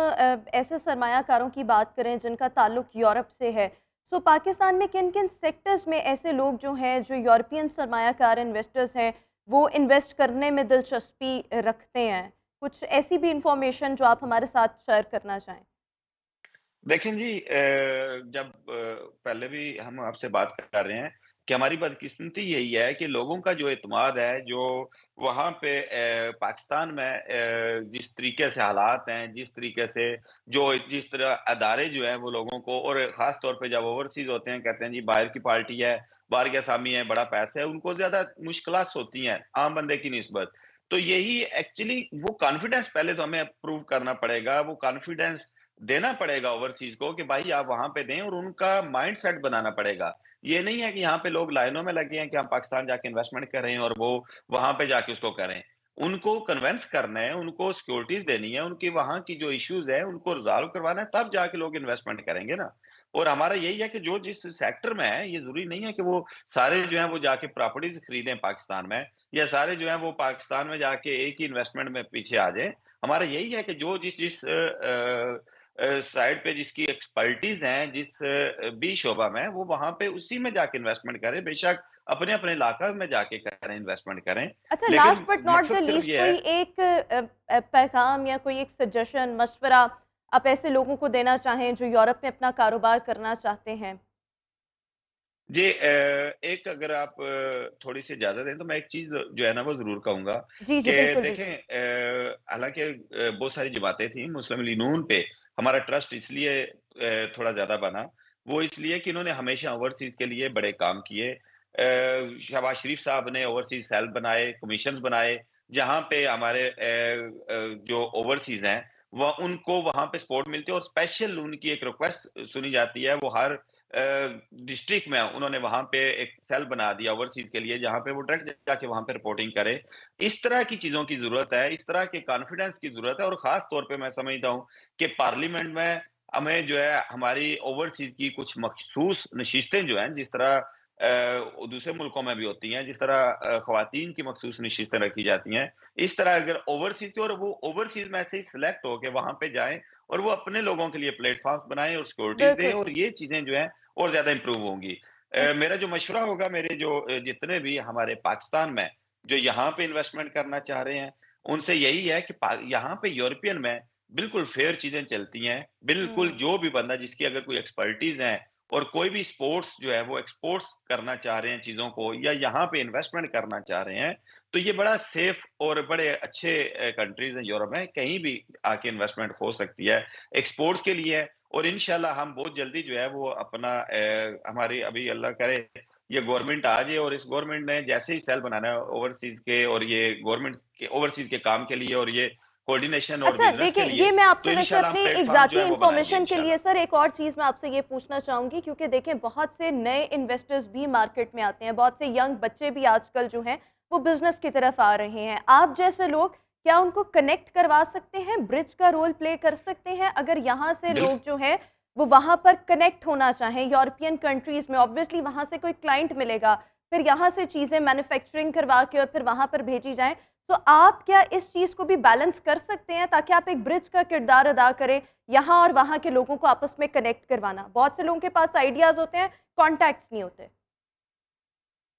A: ऐसे सरमायाकारों की बात करें जिनका ताल्लुक यूरोप से है, सो पाकिस्तान में किन-किन सेक्टर्स में ऐसे लोग जो हैं, जो यूरोपियन सरमायाकार इन्वेस्टर्स हैं, वो इन्वेस्ट करने में दिलचस्पी रखते हैं? कुछ ऐसी भी इन्फॉर्मेशन जो आप हमारे साथ शेयर करना चाहें?
C: देखें जी, जब पहले भी हम आपसे बात कर रहे हैं कि हमारी बदकिस्मती यही है कि लोगों का जो एतमाद है, जो वहाँ पे पाकिस्तान में जिस तरीके से हालात हैं, जिस तरीके से जिस तरह अदारे जो हैं वो लोगों को, और ख़ास तौर पे जब ओवरसीज़ होते हैं, कहते हैं जी बाहर की पार्टी है, बाहर के असामी है, बड़ा पैसा है, उनको ज़्यादा मुश्किलात होती हैं आम बंदे की निस्बत। तो यही एक्चुअली वो कॉन्फिडेंस पहले तो हमें प्रूव करना पड़ेगा, वो कॉन्फिडेंस देना पड़ेगा ओवरसीज़ को कि भाई आप वहाँ पे दें, और उनका माइंडसेट बनाना पड़ेगा। ये नहीं है कि यहाँ पे लोग लाइनों में लगे हैं कि हम पाकिस्तान जाके इन्वेस्टमेंट करें और वो वहाँ पे जाके उसको करें। उनको कन्विंस करना है, उनको सिक्योरिटीज़ देनी है, उनकी वहाँ की जो इश्यूज़ हैं उनको रिज़ॉल्व करवाना है, तब जाके लोग इन्वेस्टमेंट करेंगे ना। और हमारा यही है कि जो जिस सेक्टर में है, ये ज़रूरी नहीं है कि वो सारे जो हैं वो जाके प्रॉपर्टीज़ खरीदें पाकिस्तान में, या सारे जो हैं वो पाकिस्तान में जाके एक ही इन्वेस्टमेंट में पीछे आ जाएँ। हमारा यही है कि जो जिस साइड पे जिसकी एक्सपर्टीज़ है, जिस भी शोबा में, वो वहाँ पे उसी में जाके इन्वेस्टमेंट करें। बेशक अपने-अपने इलाका में जाके करें, इन्वेस्टमेंट करें।
A: अच्छा, लास्ट
C: लेकिन
A: बट नॉट द
C: मकसद सिर्फ़
A: लीस्ट,
C: ये
A: कोई
C: है।
A: एक पैगाम या कोई एक सजेशन, मशवरा आप ऐसे लोगों को देना चाहें जो यूरोप में अपना कारोबार करना चाहते हैं?
C: जी, एक अगर आप थोड़ी-सी इजाज़त दें तो मैं एक चीज़ जो है ना वो ज़रूर कहूँगा
A: जी, जी,
C: कि
A: बिल्कुल,
C: देखें,
A: बिल्कुल।
C: हालाँकि बहुत सारी जमातें थी, मुस्लिम लीग नून पे हमारा ट्रस्ट इसलिए थोड़ा ज़्यादा बना, वो इसलिए कि इन्होंने हमेशा ओवरसीज़ के लिए बड़े काम किए। शहबाज़ शरीफ साहब ने ओवरसीज़ सेल बनाए, कमीशन्स बनाए, जहाँ पे हमारे जो ओवरसीज़ हैं, वह उनको वहाँ पे सपोर्ट मिलती है और स्पेशल उनकी एक रिक्वेस्ट सुनी जाती है। वो हर डिस्ट्रिक्ट में उन्होंने वहाँ पे एक सेल बना दिया ओवरसीज़ के लिए, जहाँ पे वो डायरेक्ट जाके वहाँ पे रिपोर्टिंग करे। इस तरह की चीज़ों की ज़रूरत है, इस तरह के कॉन्फिडेंस की ज़रूरत है और ख़ास तौर पे मैं समझता हूँ कि पार्लियामेंट में हमें जो है हमारी ओवरसीज़ की कुछ मखसूस नशिस्तें जो हैं, जिस तरह दूसरे मुल्कों में भी होती हैं, जिस तरह ख़वातीन की मखसूस नशिस्तें रखी जाती हैं, इस तरह अगर ओवरसीज़ की और वो ओवरसीज़ में से ही सिलेक्ट होके वहाँ पे जाएँ और वो अपने लोगों के लिए प्लेटफ़ॉर्म्स बनाएँ और सिक्योरिटीज़ दें
A: बिल्कुल
C: और
A: ठीक।
C: ये चीज़ें जो हैं और ज़्यादा इम्प्रूव होंगी। मेरा जो मशवरा होगा मेरे जो जितने भी हमारे पाकिस्तान में जो यहाँ पे इन्वेस्टमेंट करना चाह रहे हैं, उनसे यही है कि पा यहाँ पे यूरोपियन में बिल्कुल फेयर चीज़ें चलती हैं। बिल्कुल
A: हुँ,
C: जो भी बंदा जिसकी अगर कोई एक्सपर्टीज़ है और कोई भी स्पोर्ट्स जो है वो एक्सपोर्ट्स करना चाह रहे हैं चीज़ों को या यहाँ पे इन्वेस्टमेंट करना चाह रहे हैं, तो ये बड़ा सेफ और बड़े अच्छे कंट्रीज़ हैं यूरोप में, कहीं भी आके इन्वेस्टमेंट हो सकती है। एक्सपोर्ट्स के लिए है और इंशाल्लाह हम बहुत जल्दी जो है वो अपना हमारी अभी अल्लाह करे ये गवर्नमेंट आ जाए और इस गवर्नमेंट ने जैसे ही सेल बनाना है ओवरसीज़ के और ये गवर्नमेंट के ओवरसीज़ के काम के लिए और ये कोऑर्डिनेशन और
A: अच्छा
C: बिज़नेस
A: देखिए,
C: के लिए,
A: ये मैं
C: तो
A: आपसे वैसे
C: इंशाल्लाह हम
A: अपनी एक
C: प्लेटफ़ॉर्म जो
A: ज़ाती
C: है वो बनाएँगे
A: इन्फॉर्मेशन के लिए
C: इंशाल्लाह।
A: सर एक और चीज़ मैं आपसे ये पूछना चाहूँगी, क्योंकि देखें बहुत से नए इन्वेस्टर्स भी मार्केट में आते हैं, बहुत से यंग बच्चे भी आजकल जो हैं वो बिज़नेस की तरफ आ रहे हैं। आप जैसे लोग क्या उनको कनेक्ट करवा सकते हैं, ब्रिज का रोल प्ले कर सकते हैं? अगर यहाँ से
C: बिल
A: लोग जो हैं वो वहाँ पर कनेक्ट होना चाहें यूरोपियन कंट्रीज़ में, ऑब्वियसली वहाँ से कोई क्लाइंट मिलेगा, फिर यहाँ से चीज़ें मैन्युफैक्चरिंग करवा के और फिर वहाँ पर भेजी जाएँ। तो आप क्या इस चीज़ को भी बैलेंस कर सकते हैं ताकि आप एक ब्रिज का किरदार अदा करें, यहाँ और वहाँ के लोगों को आपस में कनेक्ट करवाना? बहुत से लोगों के पास आइडियाज़ होते हैं, कॉन्टैक्ट्स नहीं होते।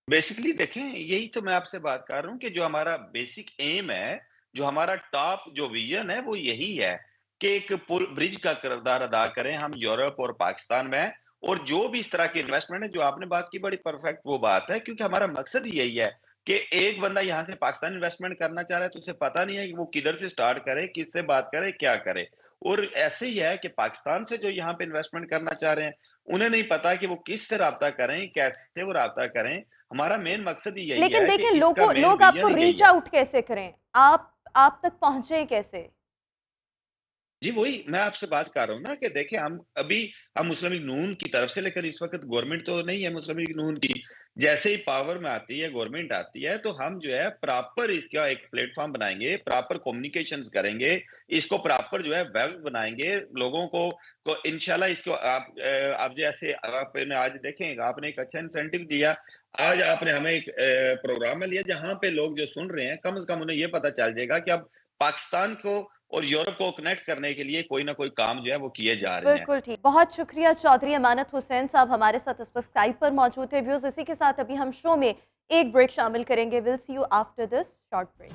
C: बेसिकली देखें यही तो मैं आपसे बात कर रहा हूँ कि जो हमारा बेसिक एम है, जो हमारा टॉप जो विज़न है वो यही है कि एक पुल ब्रिज का किरदार अदा करें हम यूरोप और पाकिस्तान में और जो भी इस तरह की इन्वेस्टमेंट है जो आपने बात की बड़ी परफेक्ट वो बात है क्योंकि हमारा मकसद ही यही है कि एक बंदा यहाँ से पाकिस्तान इन्वेस्टमेंट करना चाह रहा है तो उसे पता नहीं है कि वो किधर से स्टार्ट करे, किससे बात करे, क्या करे। और ऐसे ही है कि पाकिस्तान से जो यहाँ पे इन्वेस्टमेंट करना चाह रहे हैं, उन्हें नहीं पता कि वो किससे राब्ता करें, कैसे वो राब्ता करें। हमारा मेन मकसद ही यही
A: लेकिन
C: है कि
A: देखें
C: इसका
A: लोगों
C: मेन
A: लोग
C: विज़न
A: आपको
C: ही यही
A: रीच
C: है।
A: आउट कैसे करें? आप तक पहुँचे कैसे?
C: जी, वही मैं आपसे बात कर रहा हूँ ना कि देखिए हम मुस्लिम लीग नून की तरफ से लेकर इस वक़्त गवर्नमेंट तो नहीं है मुस्लिम लीग नून की। जैसे ही पावर में आती है, गवर्नमेंट आती है, तो हम जो है प्रॉपर इसका एक प्लेटफ़ॉर्म बनाएँगे, प्रॉपर कम्युनिकेशंस करेंगे, इसको प्रॉपर जो है वेब बनाएँगे, लोगों को इंशाल्लाह इसको आप जैसे आपने आज देखें आपने एक अच्छा इंसेंटिव दिया। आज आपने हमें एक प्रोग्राम में लिया जहाँ पे लोग जो सुन रहे हैं, कम से कम उन्हें ये पता चल जाएगा कि अब पाकिस्तान को और यूरोप को कनेक्ट करने के लिए कोई ना कोई काम जो है वो किए जा रहे हैं।
A: बिल्कुल ठीक। बहुत शुक्रिया चौधरी अमानत हुसैन साहब हमारे साथ इस वक़्त स्काइप पर मौजूद थे। व्यूअर्स, इसी के साथ अभी हम शो में एक ब्रेक शामिल करेंगे। Will see you after this short break.